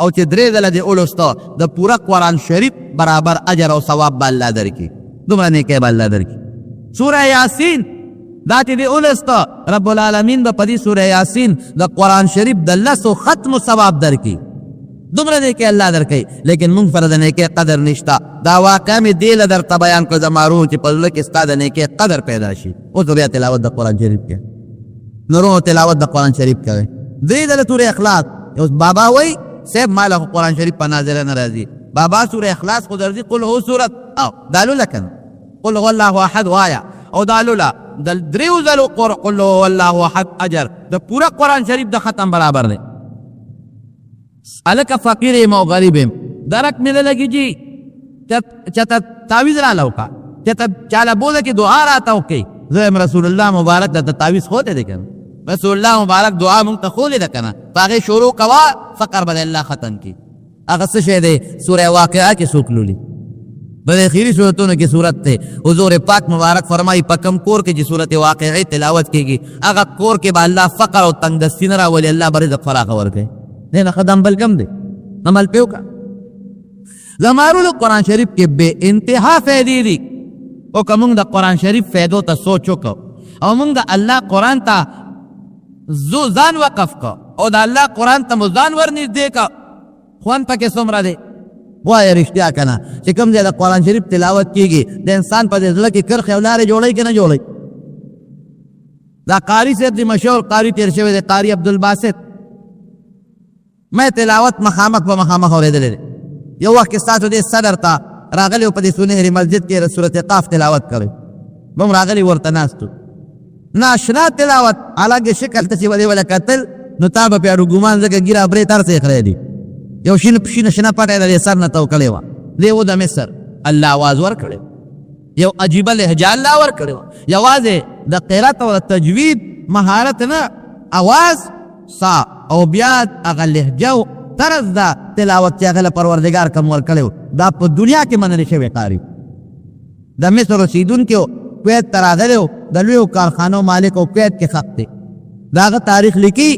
او چې درې ځله دې ولوسته د پوره قرآن شریف برابر اجر او ثواب به الله درکړي دومره نیکۍ به الله درکړي. سوره یاسین دا چې دې ولوسته رب العالمین به په دې سوره یاسین د قرآن شریف د 10 ختمو ثواب درکړي دومره نیکۍ الله درکوي. لیکن موږ سره د نیکۍ قدر نشته. دا واقعه مې دې له درته بیان کړه زمارو چې په زړه کې ستا د نیکۍ قدر پیدا شي. اوس بیا تلاوت د قرآن شریف کې نورو تلاوت د قرآن شریف کوي. درې ځله سورې اخلاص اوس بابا وایي صاحب ما له قرآن شریف په نازله نه راځي بابا سورې اخلاص خو درځي قل هو سورت او دا لوله که نه قل هو الله احد وایه او دا لوله د دریو ځلو قل هو الله احد اجر د پوره قرآن شریف د ختم برابر دی. الکه فقیر یم او غریب یم درک مې نه لګېږي چاته تعویذ راله وکړه چاته چاله بوله کې دعا راته وکړئ. زه یم رسول الله مبارک درته تعویذ ښودی دی که نه رسول الله مبارک دعا مونږ ته ښودې ده که نه په هغې شروع کوه فقر به الله ختم کړي. هغه څه شی دی سوره واقعه کې څوک لولي په دې اخري صورتونو کې صورت دی. حضور پاک مبارک فرمایي په کوم کور کې چې صورت واقعه تلاوت کېږي هغه کور کې به الله فقر او تنګدستي نه راولي الله به رزق فراخه ورکوي. نه نه قدم بل کم دی عمل پې وکړه. زمارو د قرآن شریف کې بې انتها فایدې دي او که موږ د قرآن شریف فایدو ته سوچ وکړو او موږ د الله قرآن ته ځان وقف کړو او د الله قرآن ته مو ځان ورنږدې کړو خوند پکې څومره دی. وایه رښتیا کنه چې کوم ځای د قرآن شریف تلاوت کیږي د انسان په زړه کې کرښې او لارې جوړوي که نه جوړوي؟ دا قاری صاحب دی مشهور قاری تیر شوی دی قاری عبدالباسط میں تلاوت مخامخ په مخامخ اورېدلی دی یو وخت کې ستاسو دې صدر ته راغلی و په دې سونهري مسجد کې صورت قاف تلاوت کوي بم راغلی ورته ناست ناشنا تلاوت حالانکه شکل ته چې ولې وله کتل نو تا به پې اډو ګمان ځکه ګیره برې تر څه یې دی یو شینه شنه پټه یې د سر نه تو کړې وه دی و د مصر الله آواز ورکړی یو عجیبه لهجه الله ورکړې وه یوازې د قرات او تجوید مهارت نه اواز سا او بیا هغه لهجه او طرز دا تلاوت چې هغه له پروردګار کوم ورکړی و دا په دنیا کې منلی شوی قاري د مصر اوسېدونکي و کویت ته راغلی و د لویو کارخانو مالک او کویت کې خط دی د هغه تاریخ لیکي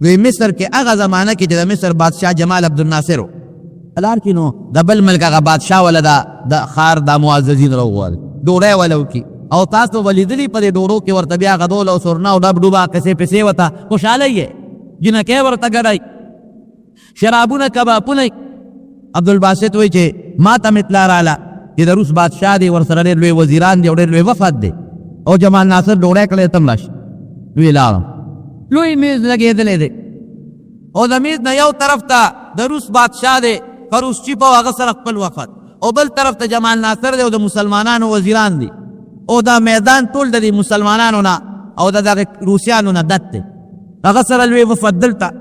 وی مصر کې هغه زمانه کې چې د مصر بادشاه جمال عبدالناصر و لار کې نو د بل ملک هغه بادشاه وله د ښار دا معززین راوغواړي ډوډۍ وله وکړي او تاسو به لیدلي په دې ډوډو کې ورته بیا غدول او سرنا او ډب ډوبه قصې پسې ورته خوشحاله یې جنکۍ ورته ګډئ شرابونه کبابونه عبدالباسط وایي چې ما ته مې اطلاع راله چې د روس بادشاه دی ورسره ډېر لوی وزیران دي او ډېر لوی وفد دی او جمال ناصر ډوډۍ کړی تم راشه ویې لاړم لوی میز لګېدلی دی او د میز نه یو طرف ته د روس بادشاه دی فروسچیپ او هغه سره خپل وفد او بل طرف ته جمال ناصر دی او د مسلمانانو وزیران دي او دا میدان ټول د دې مسلمانانو نه او د دغه روسیانو نه ډک دی هغه سره لوی وفد دلته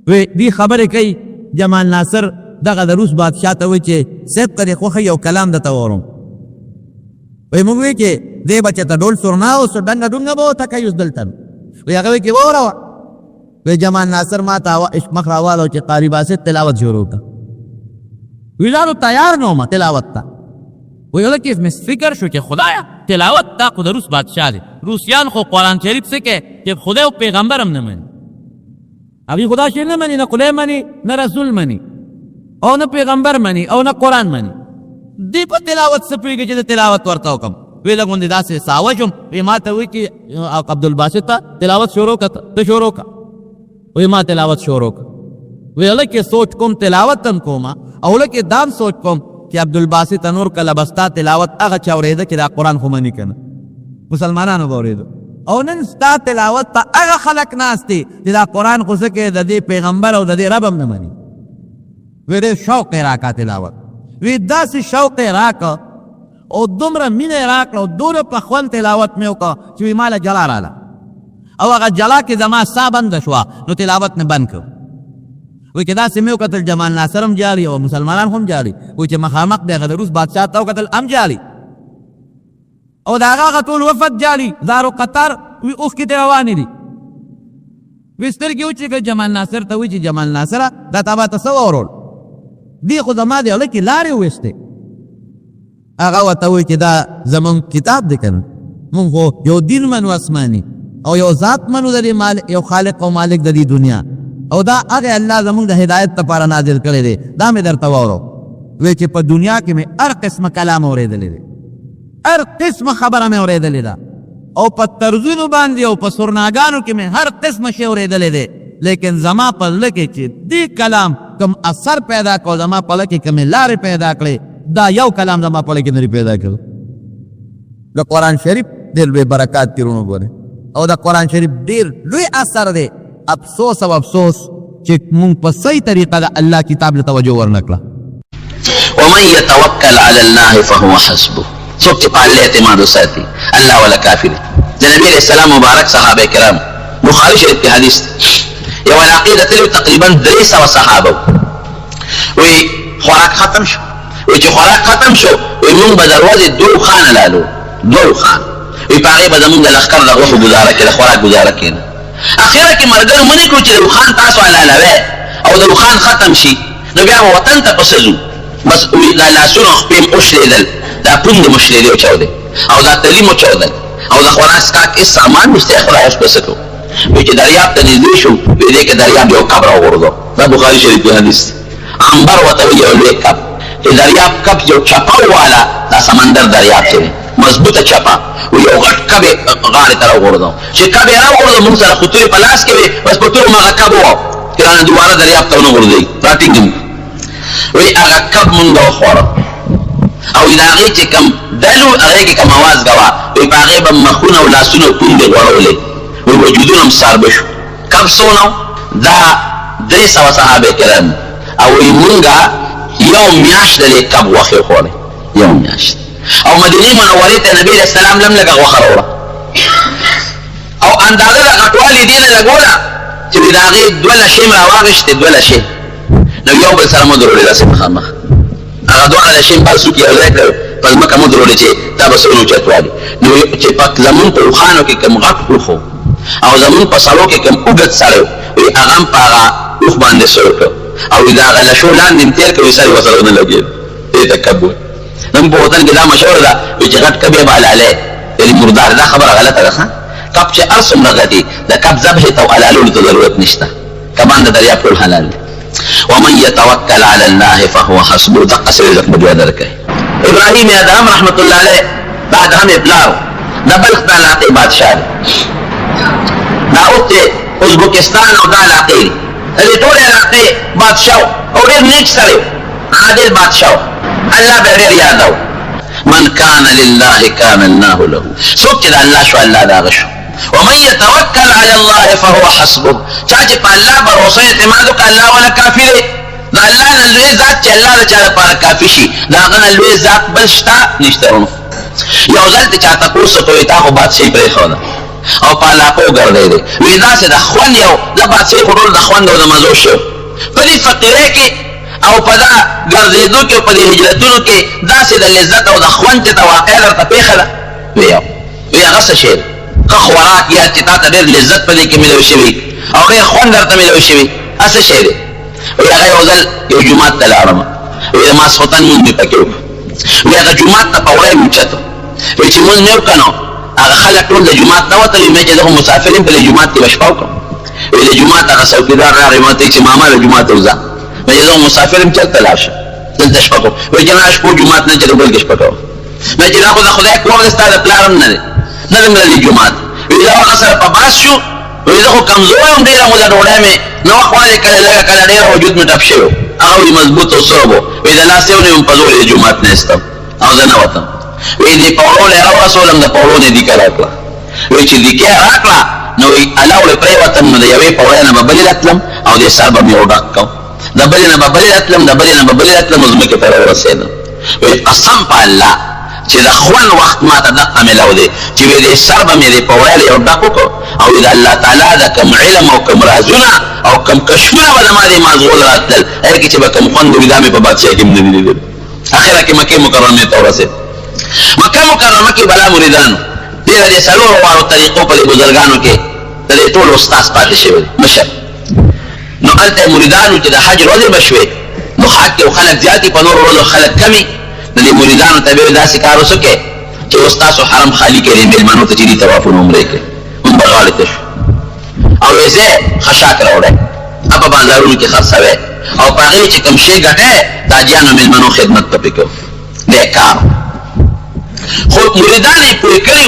وی دې خبرې کوي جمال ناصر دغه د روس بادشاه ته وایي چې صاحب که دې خوښه یو کلام درته واورم وایي موږ وایي چې دې بچه ته ډول سرنا او ډنګه ډونګه به ورته کوي اوس دلته وی هغه وایي چې واوروه وی جمال ناصر ما ته مخ راواړو چې قاري باسط تلاوت شروع کړه وی زه تیار نه وم تلاوت ته وی هلکې مې فکر شو چې خدایه تلاوت دا خو د روس بادشاه دی روسیان خو قرآن شریف څه کوي چې خدای او پیغمبر هم نه مني هغوی خدا شی نه مني نه خدای مني نه رسول مني او نه پیغمبر مني او نه قرآن مني دی په تلاوت څه پوهېږي چې د تلاوت ورته وکړم وی لږ داسې ساوه شوم وی ما ته وایي چې عبدالباسط ته تلاوت شروع کړه ته شروع کړه وی ما تلاوت شروع کړه وی هلکې سوچ کوم تلاوت هم کوم او هلکې دام سوچ کوم چې عبدالباسط نور کله به ستا تلاوت هغه چا اورېده چې دا قرآن خو مني که نه مسلمانانو به اورېده او نن ستا تلاوت ته هغه خلک ناست دي چې دا قرآن خو څه کوي د دې پیغمبر او د دې رب هم نه مني وی ډېر شوق یې راکړه تلاوت وی داسې شوق یې راکړه او دومره مینه یې راکړه او دومره په خوند تلاوت مې وکړه چې وی ما له جلا راله او هغه جلا کې زما ساه بنده شوه نو تلاوت مې بند کړ وی چې داسې مې وکتل جمال ناصر هم جاري او مسلمانان هم جاري وی چې مخامخ دی هغه د روس بادشاه ته وکتل هم جاري او د هغه ټول وفد جاري زارو قطر وی اوښکې ترې روانې دي وی سترګې وچېږه جمال ناصر ته وی چې جمال ناصره دا تا به ته څه واورول دی خو زما دی هلکې لارې وویستې هغه ورته وایي چې دا زمونږ کتاب دی که نه مونږ خو یو دین منو اسماني او یو ذات منو د دې یو خالق او مالک د دې دنیا او دا هغه الله زمونږ د هدایت لپاره نازل کړی دی دا مې درته واورو وایي چې په دنیا کې مې هر قسمه کلام اورېدلی دی هر قسمه خبره مې اورېدلې ده او په طرزونو باندې او په سرناګانو کې مې هر قسمه شی اورېدلی دی لیکن زما په زړه کې چې دې کلام کوم اثر پیدا کړو زما په زړه کې کومې لارې پیدا کړې دا یو کلام زما په زړه کې نه پیدا کړو د قرآن شریف ډېر لوی برکات دي ورونو ګورئ او د قرآن شریف ډېر لوی اثر دی افسوس او افسوس چې مونږ په صحیح طریقه د الله کتاب له توجه ورنه کړه ومن يتوکل علی الله فهو حسبه څوک چې په الله اعتماد وساتي الله ولا کافي دی د نبي علیه السلام مبارک صحابه کرام بخاري شریف کې حدیث یو عقیده تلو تقریبا 300 صحابه وی خوراک ختم شو وی چې خوراک ختم شو وی مونږ به دروازې دو خانه لالو دو خان وی په هغې به زمونږ د لښکر د غوښو ګزاره کې د خوراک ګزاره کېنه اخره کې ملګرو منې کړو چې د روخان تاسو حلالوئ او د روخان ختم شي نو بیا به وطن ته پسه ځو بس دا لاسونه خپې م وشلېدل دا پوند مو شلېدې وچاودې او دا تلي مو چاودل او د خوراک څښاک هېڅ سامان نشته خدای اوس به څه کوو وی چې دریاب ته نږدې شو وی دې کې دریاب یو کب راوغورځو دا بخاري شریف کې حدیث دی عنبر ورته وایي یو لوی کب چې دریاب کب یو چپه والا دا سمندر دریاب چې دی مضبوطه چپه و یو غټ کب یې غاړې ته راوغورځو چې کب یې راوغورځو مونږ سره خو تورې په لاس کې وې بس په تورو مغه کب و چې رانه دوباره دریاب ته ونه غورځوي راټینګ وی هغه کب مونږ وخوړه او د هغې چې کوم ډلو هغې کې کوم اواز کوه وی په هغې به مخونه او لاسونه او پوندې غوړولې وی وجودونه هم ساربه شو کب څونه دا 300 صحابه کرام او وی مونږه یو میاشت د دې کب غوښې وخوړې یو میاشت او مدینې منورې ته نبي علیه السلام لم لږه غوښه راوړه او اندازه د غټوالي دې نه لګوله چې د هغې 2 لشې م راواغېشتې 2 لشې نو یو بل سره مو درولې داسې مخامخ هغه 2 لشې م بل څوک یو ځای کړل په ځمکه مو درولې چې دا به څومره اوچتوالي نو چې په زمونږ په اوښانو کې کوم غټ اوښ او زمونږ په سړو کې کوم اوږد سړی وي هغه هم په هغه اوښ باندې سړو کړ او د هغه لشو لاندې م تېر کړ سړی ورسره ونه لګېد دې ته کب وایي زموږ په وطن کې دا مشهوره ده وایي چې غټ کب یې به حلالی یعنې مردار دا خبره غلطه ده ښه کب چې هر څومره غټي د کب ذبحې ته او حلالولو ته ضرورت نشته کبان د دریاب ټول حلال دي ومن يتوکل علی الله فهو حسبه دقسې رزق به بیا درکوي ابراهیم ادهم رحمت الله علیه دا ادهم یې پلار د بلخ د علاقې بادشاه دی دا اوس د ازبکستان او دا علاقې دي د دې ټولې علاقې بادشاه او ډېر نیک سړی عادل بادشاه الله به ډېر یادو من کان لله کان الله له څوک چې د الله شو الله د هغه شو ومن يتوکل علی الله فهو حسبه چا چې په الله باور اعتماد وکړي الله ولا کافي دی د الله نه لوی ذات چې الله د چا لپاره کافي شي د هغه نه لوی ذات بل شته نشته یو ځل چې چا تپوس وکړي تا خو بادشاهي پرېښوده او په علاقو ګرځی دی وایي داسې د خوند یو د بادشاهي خو ټول د خوند او د مزو شو په دې فقیرۍ کې او په دا ګرځېدو کې او په دې هجرتونو کې داسې د لذت او د خوند چې ته واقع درته پېښه ده وایي هغه څه شی ښه خوراک یا چې تا ته ډېر لذت په دې کې میلاو شوي او ډېر خوند درته میلاو شوي هغه څه شی دی وایي هغه یو ځل یو جومات ته لاړم وایي د ماسخوتن لمونځ مې پکې وکړو وایي هغه جومات ته په وړی مې اوچتو وایي چې لمونځ مې وکړه نو هغه خلک ټول د جومات نه وتل مې چې زه خو مسافر یم په دې جومات کې به شپه وکړم وایي د جومات هغه څوکیدار راغی ما ته چې ماما د جومات ته وځه مې چې زه خو مسافر یم چېرته لاړ شه دلته شپه کوم وایي چې نه شپو جومات نه چې د بل کې شپه کوم مې چې دا خو د خدای کور دی ستا د پلار هم نه دی نه دی مړلی جومات وایي دا هغه سره په باس شو وایي زه خو کمزوری یم ډېره موده ډوډۍ مې نه وه خوړلې کله لږه کله ډېر وجود مې ټپ شوی هغه وایي مضبوط او سرب و وایي د لاس یو نیم په زور یې جومات نه ایستم او زه نه وتم وایي دې پوړو له راورسولم د پوړو نه دیکه راکړه وایي چې دیکه راکړه نو وایي الله وړې پرېوتم نو د یوې پوړۍ نه به بلې راتلم او دې سر به مې وډک کړم د بلې نه به بلې راتلم د بلې نه به بلې راتلم او ځمکې ته راورسېدم وایي قسم په الله چې د خوند وخت ما ته دقه میلاو دی چې وایي دې سر به مې دې پوړۍ له یو ډک وکړو او د الله تعالی د کوم علم او کوم رازونه او کوم کشفونه به د ما دې مازغول راتلل هغې کې چې به کوم خوند وي دا مې په بادشاهۍ کې هم نه دي لیدلي اخره کې مکې مکرمې ته ورسېد مکه مکرمه کې بلا مریدانو ډېره د څلورو واړو طریقو په دې بزرګانو کې د دې ټولو استاذ پاتې شوی دی مشر نو هلته مریدانو چې د حج ورځې به شوې نو حج کې خلک زیات دي په نورو ورځو خلک کم وي د دې مریدانو ته به یې داسې کار وسوکې چې اوس تاسو حرم خالي کړئ مېلمنو ته چې دي طوافونه عمرې کوي هم به غاړې ته شو او ویسې خشاک راوړی هغه په بازارونو کې خرڅوی او په هغې چې کوم شی ګټی د حاجیانو مېلمنو خدمت ته پې کوو دی کار خو مریدان یې پوه کړي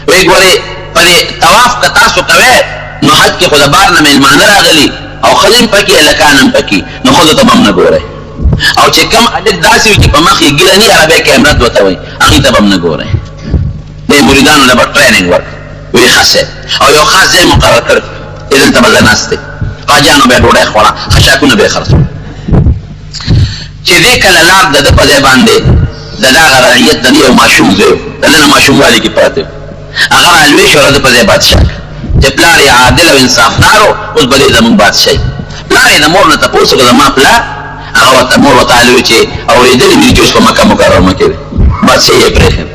وایي ګورې په دې طواف که تاسو کوئ نو حج کې خو د بار نه مېلمانه راغلي او ښځې هم پکې هلکان هم پکې نو ښځو ته به هم نه ګورئ او چې کم عدد داسې وي چې په مخ یې ګیله نه وي هغه بیا کیمرت ورته وایي هغې ته به هم نه ګورئ دې مریدانو له به ټریننګ ورکړي وایي ښه صاحب او یو خاص ځای مقرر کړی چې دلته به زه ناست دی حاجیانو به یې ډوډۍ خوړه خشاکونه به یې خرڅول چې دې کله لاړ د ده په ځای باندې د دغه رعیت د یو ماشوم زوی د ده نه ماشوموالي کې پراته هغه رالوی شو د ده په ځای بادشاه چې پلار یې عادل او انصافدار و اوس به دې زموږ بادشاهي پلار یې د مور نه تپوس وکړه زما پلار هغه ورته مور ورته ویلي وي چې اورېدلي مې دي چې اوس په مکه مکرمه کې دی بادشاهي یې پرېښیم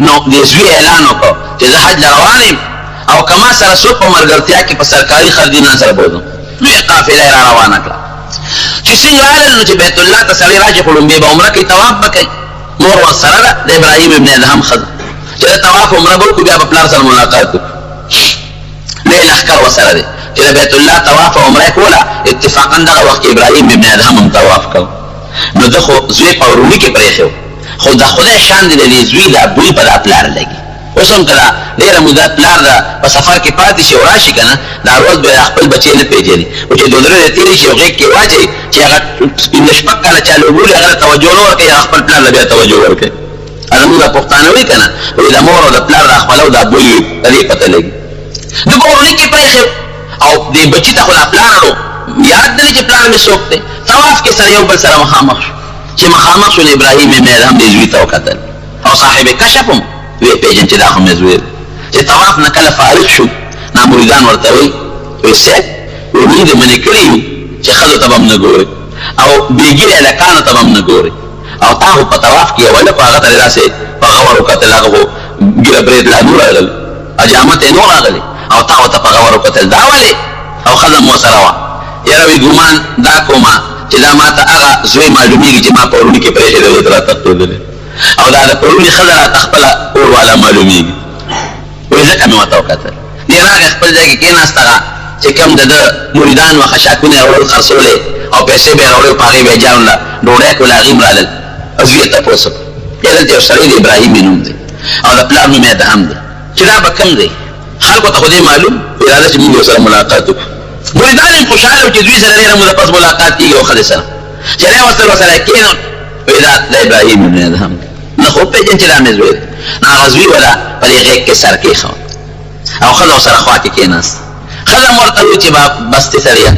نو دې زوی اعلان وکړ چې زه حج له روان یم او که ما سره څوک په ملګرتیا کې په سرکاري خردینان سره بوځم لویه قافله یې را روانه کړه چې څنګه راغلل نو چې بیت الله ته سړی راشي خو لومبې به عمره کوي طواف به کوي مور ورسره ده د ابراهیم ابن ادهم ښځه چې د طواف عمره به وکړو بیا به پلار سره ملاقات وکړو لوی لښکر ورسره دی چې د بیت الله طواف او عمره یې کوله اتفاقا دغه وخت کې ابراهیم ابن ادهم هم طواف کوو نو ده خو زوی په وروني کې پرېښی خو د خدای شان دی د دې زوی دا بوی په دا پلار لګي اوس هم کله ډېره موده پلار ده په سفر کې پاتې شي او راشي که نه دا روز به خپل بچی نه پېژني او چې دودره دې تېرې شي او غېږ کې واچوي چې هغه پنځه شپږ کاله چا لوبولي هغه ته توجه نه ورکوي هغه خپل پلار له بیا توجه ورکوي زموږ دا پښتانه وایي که نه وایي د مور او د پلار دا خپله او دا بوی وي په دې پته لګي نو په غروني کې پرېښی او دې بچي ته خو دا پلار نو یاد نه لري چې پلار مې څوک دی طواف کې سره یو بل سره مخامخ شو چې مخامخ شو ابراهیم ابن ادهم دې زوی ته وکتل او صاحب کشف هم ویې پېژن چې دا خو مې زوی دی چې طواف نه کله فارغ شو نا مریدان ورته وایي وایي صاحب وایي موږ دې منې کړي یو چې ښځو ته به هم نه ګورې او بېګیرې هلکانو ته به هم نه ګورې او تا خو په طواف کې یو هلک هغه ته دې داسې په غور وکتل هغه خو ګیره برید لا نور راغلی اجامت یې نور راغلی او تا ورته په غور وکتل دا ولې او ښځه مو سره وه یاره وایي ګمان دا کومه چې دا ما ته هغه زوی معلومېږي چې ما په وروڼي کې پرېښی دی ورته راته ښودلی او دا د پروني ښځه راته خپله اور والا معلومېږي وایي ځکه مې ورته وکتل دې راغی خپل ځای کې کېناست هغه چې کوم د ده مریدان وه خشاکونه یې راوړل خرڅولې او پیسې به یې راوړې په هغې به یې جاړله ډوډۍ کول هغې هم رالل او زوی یې تپوس وکړ یا دلته یو سړی د ابراهیم نوم دی او د پلار نوم یې ادهم دی چې دا به کوم دی خلکو ته خو دې معلوم وایي راځه چې موږ ورسره ملاقات وکړو مریدان یې خوشحاله وو چې دوی سره ډېره موده پس ملاقات کېږي او ښځې سره چې دی ورسره کېنول وایي دا د ابراهیم ابن ادهم دی نه خو پېژن چې دا مې زوی دی نو هغه زوی وله په دې غېږ کې سر کېښود او ښځه ورسره خوا کې کېناست ښځه م ورته وایي چې بس دې سړیه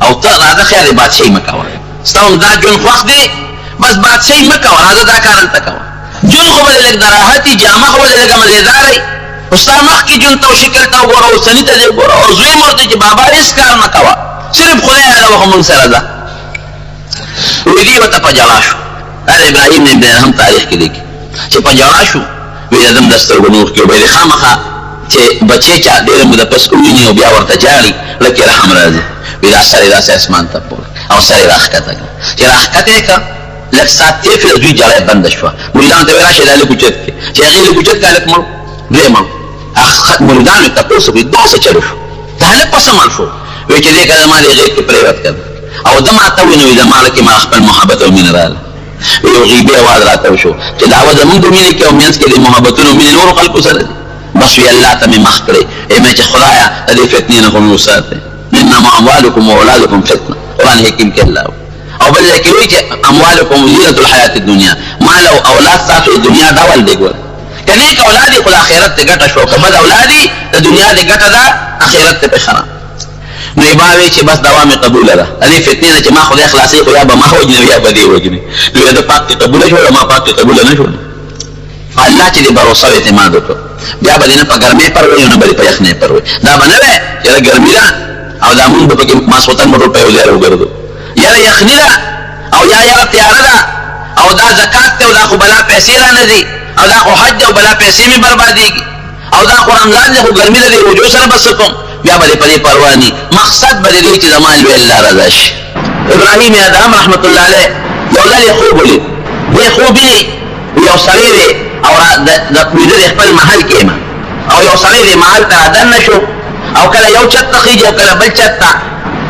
او ته راځه خیر دی بادشاهي مه کوه ستا هم دا ژوند خوښ دی بس بادشاهي مه کوه راځه دا کار هلته کوه ژوند خو به دې لږ د راحت وي جامه خو به دې لږه مزېداره وي خو ستا مخکې ژوند ته او شکل ته وګوره اوسني ته دې وګوره او زوی م ورته چې بابا هېڅ کار مه کوه صرف خدای یادوه خو مونږ سره ځه وایي دې ورته په ژړا شو دا د ابراهیم ابن ادهم تاریخ کې لیکي چې په ژړا شو وایي ادم د سترګو نور کې وایي خامخا چې بچی چا ډېره موده پس وویني او بیا ورته جاړي لکې رحم راځي وایي دا سر یې داسې اسمان ته پورته او سر یې راښکته کړه چې راښکته یې کړه لږ ساعت تېر شو د دوی جړی بنده شوه مریدانو ته وایي راشئ دا لږ اوچت کړې چې هغې لږ اوچت کړه هلک مړ دوی مړ مریدانو یې تپوس وکړي دا څه چلو شو د هلک په څه مړ شو وایي چې دې که زما دې غېږ کې پرېوت کړه او ده ما ته ووایي نو وایي زما لکې ما خپل محبت او مینه راغله یو غیبي اواز راته وشو چې دعوه زمونږ په مینې کې او منځ کې د محبتونو مینې نورو خلکو سره دي بس وی الله ته مې مخ کړې مې چې خدایه د دې فتنې نه خو مې وساتې انما اموالکم واولادکم فتنه قرآن حکیم کې الله او بل ځای کې وایي چې اموالکم زینة الحیات الدنیا مال او اولاد ستاسو د دنیا ډول دی ګوره که نیک اولاد یې خو د آخرت ته ګټه شو که بد اولاد یې د دنیا د ګټه ده آخرت ته پې خراب نو یې با وایي چې بس دوا مې قبوله ده د دې فتنې نه چې ما خدای خلاصوي خو یا به ما وجني یا به دې وجني نو یا د پاک کې قبوله شوله ما پاک کې قبوله نه شوله الله چې دې بروسه او اعتماد وکړو بیا به دې نه په ګرمۍ پروي او نه به دې په یخنۍ پروي دا به نه وی یاره ګرمي ده او دا مونږ به پکې ماسخوتن به ټول په یو ځای راوګرځو یاره یخني ده او یا یاره تیاره ده او دا زکات دی او دا خو بلا پیسې را نه ځي او دا خو حج دی او بلا پیسې مې بربادېږي او دا خو رمضان دی خو ګرمي ده د روجو سره به څه کوم بیا به دې په دې پروا نه مقصد به دې چې زما لوی الله رضا شي ابراهیم ادهم رحمت الله علیه یو ځل یې خوب ولید دې خوب ویني یو سړی دی او د ویده د خپل محل کې یم او یو سړی دی محل ته رادننه شو او کله یو چت ته خیږي او کله بل چت ته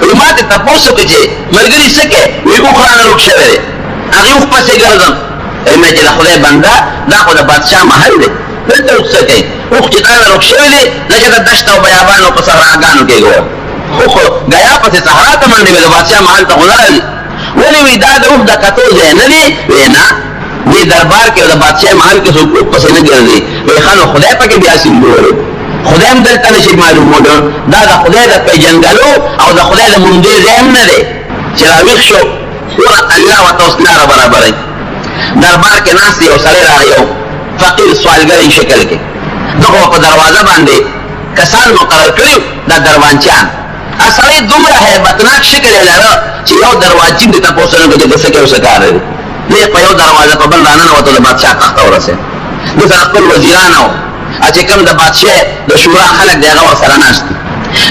وایي ما ته تپوس وکړي چې ملګري څه کوې وایي اوښ رانه روک شوی دی هغې اوښ پسې ګرځم مې چې د خدای بنده دا خو د بادشاه محل دی دلته اوس څه کوي اوښ چې رانه روک شوی دی لکه د دشت او بیابانو په صحراګانو کې ګوره اوښ ګیا پسې صحرا ته منډې وي د بادشاه محل ته خو نه راځي ولې وایي دا د اوښ د کتو ځای نه دی وایي نه دې دربار کې د بادشاہ محل کې څوک اوښ پسې نه ګرځي وایي ښه نو خدای پکې بیا سیندورو خدای هم دلته نشي معلومولی دا د خدای د پیژنګلو او د خدای د موندې ځای هم نه دی چې راویښ شو ګوره الله ورته اوس لاره برابروي دربار کې ناست یو سړی راغی یو فقیر سوالګرۍ شکل کې دغه په دروازه باندې کسان مقرر کړي دا دروانچیان سړی دومره هیبتناک شکل یې لره چې یو دروانچي دې تپوس نه کوي چې د څه کوي او څه کار دی دی په یو دروازه په بل راننوتو د بادشاه تخت ته ورسېد ده سره خپل وزیران او چې کوم د بادشاه د شورا خلک دی هغه ورسره ناست دي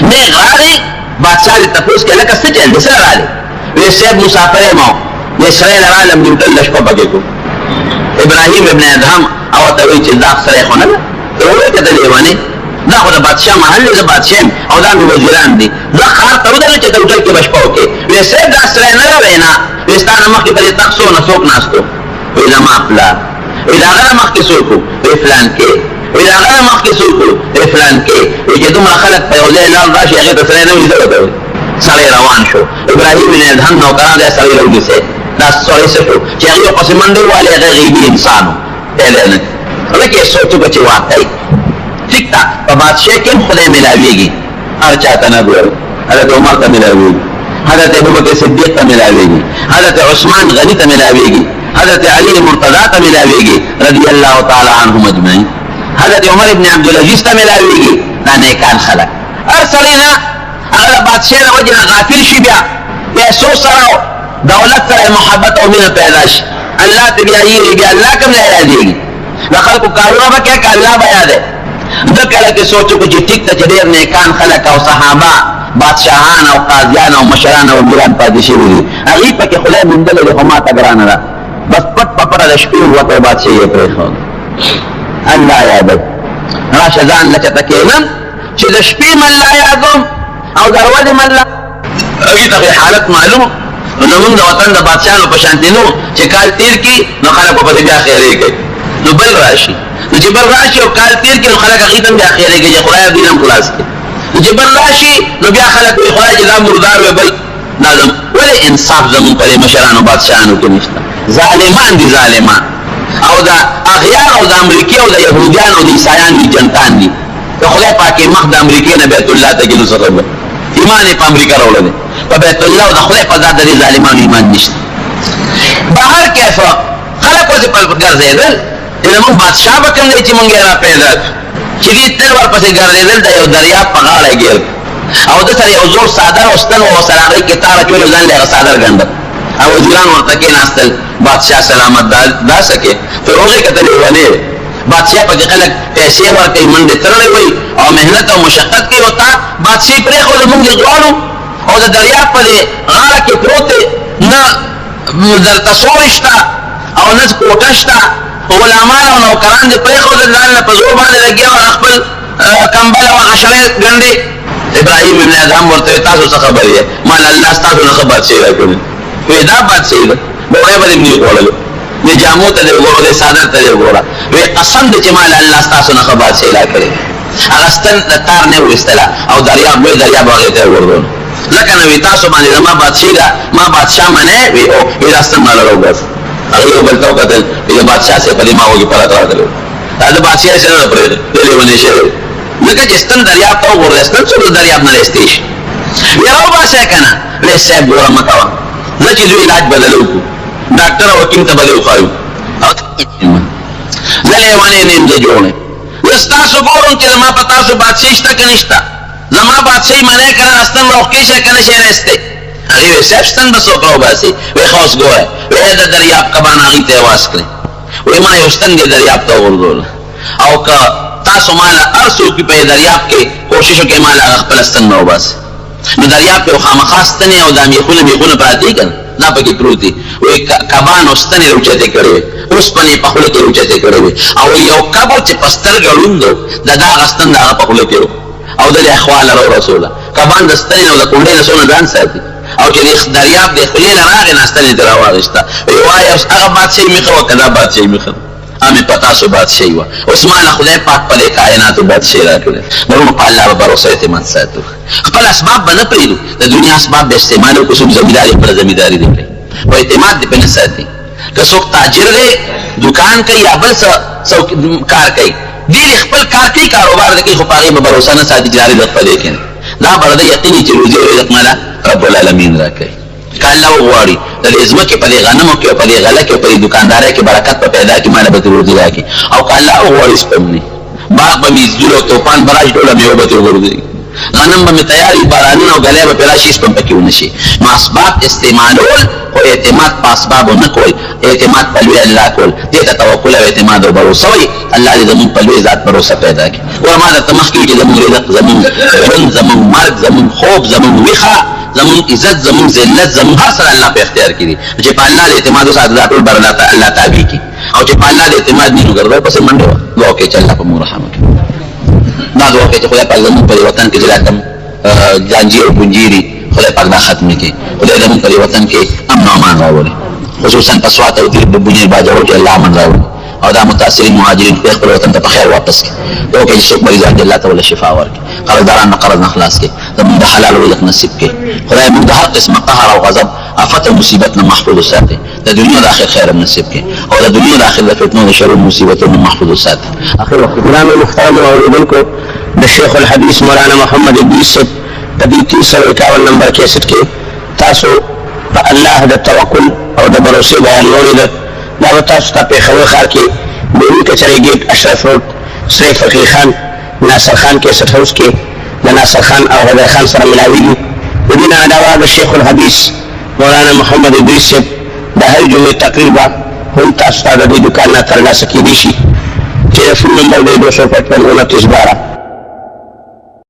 نیغ راغی بادشاه دې تپوس کوي لکه څه چل دی څه راغلی وایي صاحب مسافر یم او دې سړی نه رالم دې ټوله شپه پکې کړو ابراهیم ابن ادهم او ورته وایي چې دا سړی خو نه ده ته وایي که ته لیونې دا خو د بادشاه محل دی زه بادشاه یم او دا مې وزیران دي زه ښار ته ودرېږم چې د هوټل کې به شپه وکړې وایي صاحب دا سړی نه ده وایي نه وایي ستا نه مخکې په دې تخت څونه څوک ناست و وایي زما پلار وایي د هغه نه مخکې څوک و وایي فلان کې وی دا غیر مخ کی سوکو افلان کے وی کہ تم خلق پہ اوزے لال راشی اگر تسرے نوی زرد ہوئی سڑے روان شو ابراہیم نے دھن نوکران دے سڑے روگی سے داس سوڑے سے شو چی اگر پس مندے والے اگر غیبی انسانو پہلے نک لیکن سوچو بچے واقعی ٹھیک تا پا بادشاہ کم خدای ملاوی گی ہر چاہتا نبور حضرت عمر تا ملاوی گی حضرت ابوبکر صدیق تا ملاوی گی حضرت عثمان غنی تا ملاوی گی حضرت علی مرتضی تا ملاوی گی رضی اللہ تعالی عنہم اجمعین حضرت عمر ابن عبدالعزیز تا ملاوی گی نا نیکان خلق ارسلینا اگر بادشاہ وجہ غافل شی بیا پیسو سراو دولت سر محبت او من پیداش اللہ تبیائی بیا اللہ کم لے رہ دیگی لخل کو کارورا با کیا کہ اللہ بیاد ہے دکل کے سوچو کو جی ٹک تا چدیر نیکان خلق او صحابہ بادشاہان او قاضیان او مشران او ملان پادشی ہوئی اغیب پا کہ خلای مندل دے خمات اگران را بس پت پپڑا دشپیر ہوا تو بادشاہ یہ پر خود اللہ یادت راشدان لچتا کیلن چی دشپی من لا یادم او دروازی من لا اگی تقی حالت معلوم نمون دا وطن دا بادشاہنو پشانتی نو چی کال تیر کی نو خلق پا بیا خیرے گئی نو بل راشی نو چی بل راشی او کال تیر کی نو خلق اقیدم بیا خیرے گئی جی خدای دینم خلاص کی نو چی بل راشی نو بیا خلق بی خدای جی دا مردار وی بل نازم ولی انصاف زمون پر مشران و بادشاہنو کی نشتا ظالمان دی ظالمان او دا اغیار او دا امریکی او دا یهودیان او دا عیسایان دی جنتان دی تو خدای پاکی مخ دا امریکی نا بیت اللہ تا گلو سخر با ایمان پا امریکا رو لده پا بیت اللہ و دا خدای پا ذات دی ظالمان ایمان نشتا باہر کیفا خلق وزی پل گرزیدل اینا من بادشاہ بکن دی چی منگی را پیدا چی تر ور پسی گرزیدل دا یو دریاب پا غاڑا گیر او دا سر یو زور صادر استن و سراغی کتارا چولی زن لیغا صادر گندر او وزیران ورطکی ناستل بادشاہ سلامت دا سکے پھر روزے کتلی ولے بادشاہ پا خلق پیسے ورکی مندی ترڑے ہوئی او محنت او مشقت کی ہوتا بادشاہ پرے خود منگی دوانو او دا دریاب پا دے غاڑا کی پروتے نا در تصورشتا او نز کوٹشتا غلامان او نوکران دے پرے خود دلالنا پا زور باندے لگیا و اخبر کمبل و عشرے گندے ابراہیم ابن ادھام ورطوی تاسو سا خبری ہے مالا اللہ ستاسو نخبر سیرہ کنی وی دا بات سیرہ بوڑے با دیم نیو گوڑا لو وی جامو تا دے گوڑا دے سادر تا دے گوڑا وی قسم دے چمالا اللہ ستاسو نخبر سیرہ کرے اغسطن تار نے ہوئستلا او دریاب وی دریاب آگیتے گوڑون لکن وی تاسو باندې ما بادشاہ ما بادشاہ منے وی او وی راستن مالا رو گاز اگر بلتاو قتل وی بادشاہ سے پلی ما ہوگی پرات رات لو تا بادشاہ سے نہ پرے دلی ونی شروع لکه جستن دریاب تا وګورې استن څو دریاب نه لستېش یو باسه کنه له صاحب ګوره مکوا نه چې دوی علاج بدلو کو ډاکټر او حکیم ته بدلو خایو او زله ونه نیم دې جوړه وستا سو ګورم چې ما پتا سو بادشاہ شته کنيشتا زما بادشاہ معنی کړه استن روکې شه کنه شه رسته هغه صاحب ستن بسو کړو باسي وی خاص ګوره وی د دریاب کبان هغه ته واس کړی وی ما یو ستن دې دریاب ته ورغول او کا تاسو مالا ارسو کی پہ دریاب کے کوششو کے مالا اخپلستن نو باس نو دریاب پہ خامخاستنی او دا میخون پراتی کن نا پا کی پروتی وی کبان استنی روچتے کرے اس پنی پخلو کے روچتے کرے او یو کبو چی پستر گرون دو دا دا غستن دا پخلو کے رو او دا اخوال رو رسولا کبان دستنی او دا کنڈے نسونا دان ساتی او چی دریاب دے خلیل راغی ناستنی تراواغشتا وی وائی اغا بادشاہی مخو کدا بادشاہی مخو ہمیں پتا سو بادشاہی ہوا عثمان خدای پاک پلے کائنات بادشاہی را کرے نرم پا اللہ با بروسہ اعتماد ساتو خپل اسباب بنا پریدو دا دنیا اسباب بے استعمالو کسوک زمیداری پر زمیداری دے پرے وہ اعتماد دے پنے ساتی کسوک تاجر دے دکان کئی یا بل سو کار کئی دیل خپل کار کئی کاروبار دے کئی خپاقی با بروسہ نساتی جاری دق پلے کنے دا برده یقینی چی روزی و رزق مالا رب العالمین را کئی کہ اللہ وغواری دل ازمہ کے پلی غنموں کے پلی غلہ کے پلی دکاندارے کے برکت پا پیدا کی مالا بطر روزی را کی او کہ اللہ وغواری اس پمنی باغ بمیز جلو توپان براش دولا میو بطر روزی غنم بمی تیاری بارانون او گلے با پیراشی اس پم پکیو نشی ما اسباب استعمالول و اعتماد پا اسبابو نکول اعتماد پلوی اللہ کول دیتا توقل و اعتماد و بروسوی اللہ لی زمون پلوی ذات بروسہ پیدا کی ورما دا تمخیو کی زمون رزق زمون رن زمون مرگ زمون خوب زمون وخا زمون عزت زمون ذلت زمون ہر سر اللہ پہ اختیار کی دی جے پا اللہ دے اعتماد و ساتھ ذات البر اللہ تابع کی او جے پا اللہ دے اعتماد نہیں کر دو پس منڈو دعا کے چل اللہ پا مرحمہ کی نا دعا کے خدا پاک زمون پر وطن کے جلاتم جانجیر و بنجیری خدا پاک دا ختم کی خدا زمون پر وطن کے امن و امان راولی خصوصاً پسوات و دیر بنجیر باجاو کے اللہ من راولی او دا متاثرین مهاجرین په خپل وطن ته په خیر واپس کړي او کې شیخ مریضان الله تعالی شفا ورکړي قرضداران نه قرض نه خلاص کړي زموږ د حلال رزق نصیب کړي خدای موږ د هر قسم قهر او غضب آفت او مصیبت نه محفوظ وساتي د دنیا د آخرت خیر نصیب کړي او د دنیا د آخرت فتنو او شر او مصیبتو نه محفوظ وساتي اخر وخت ګران محترم اوریدونکو د شیخ الحدیث مولانا محمد ادریس په دې 351 نمبر کیسټ کې تاسو په الله د توکل او د باور بیان ولیدل دا تاسو ته په خبر خار کې د کچري گیټ اشرف روډ سری فقیر خان ناصر خان کیسټ هاوس کې د ناصر خان او هدای خان سره ملاوي د دې نه علاوه د شیخ الحدیث مولانا محمد ادریس د هر جمعې تقریبا هم تاسو ته د دې دکان نه ترلاسه کېدی شي ټلیفون نمبر دی 255 29 12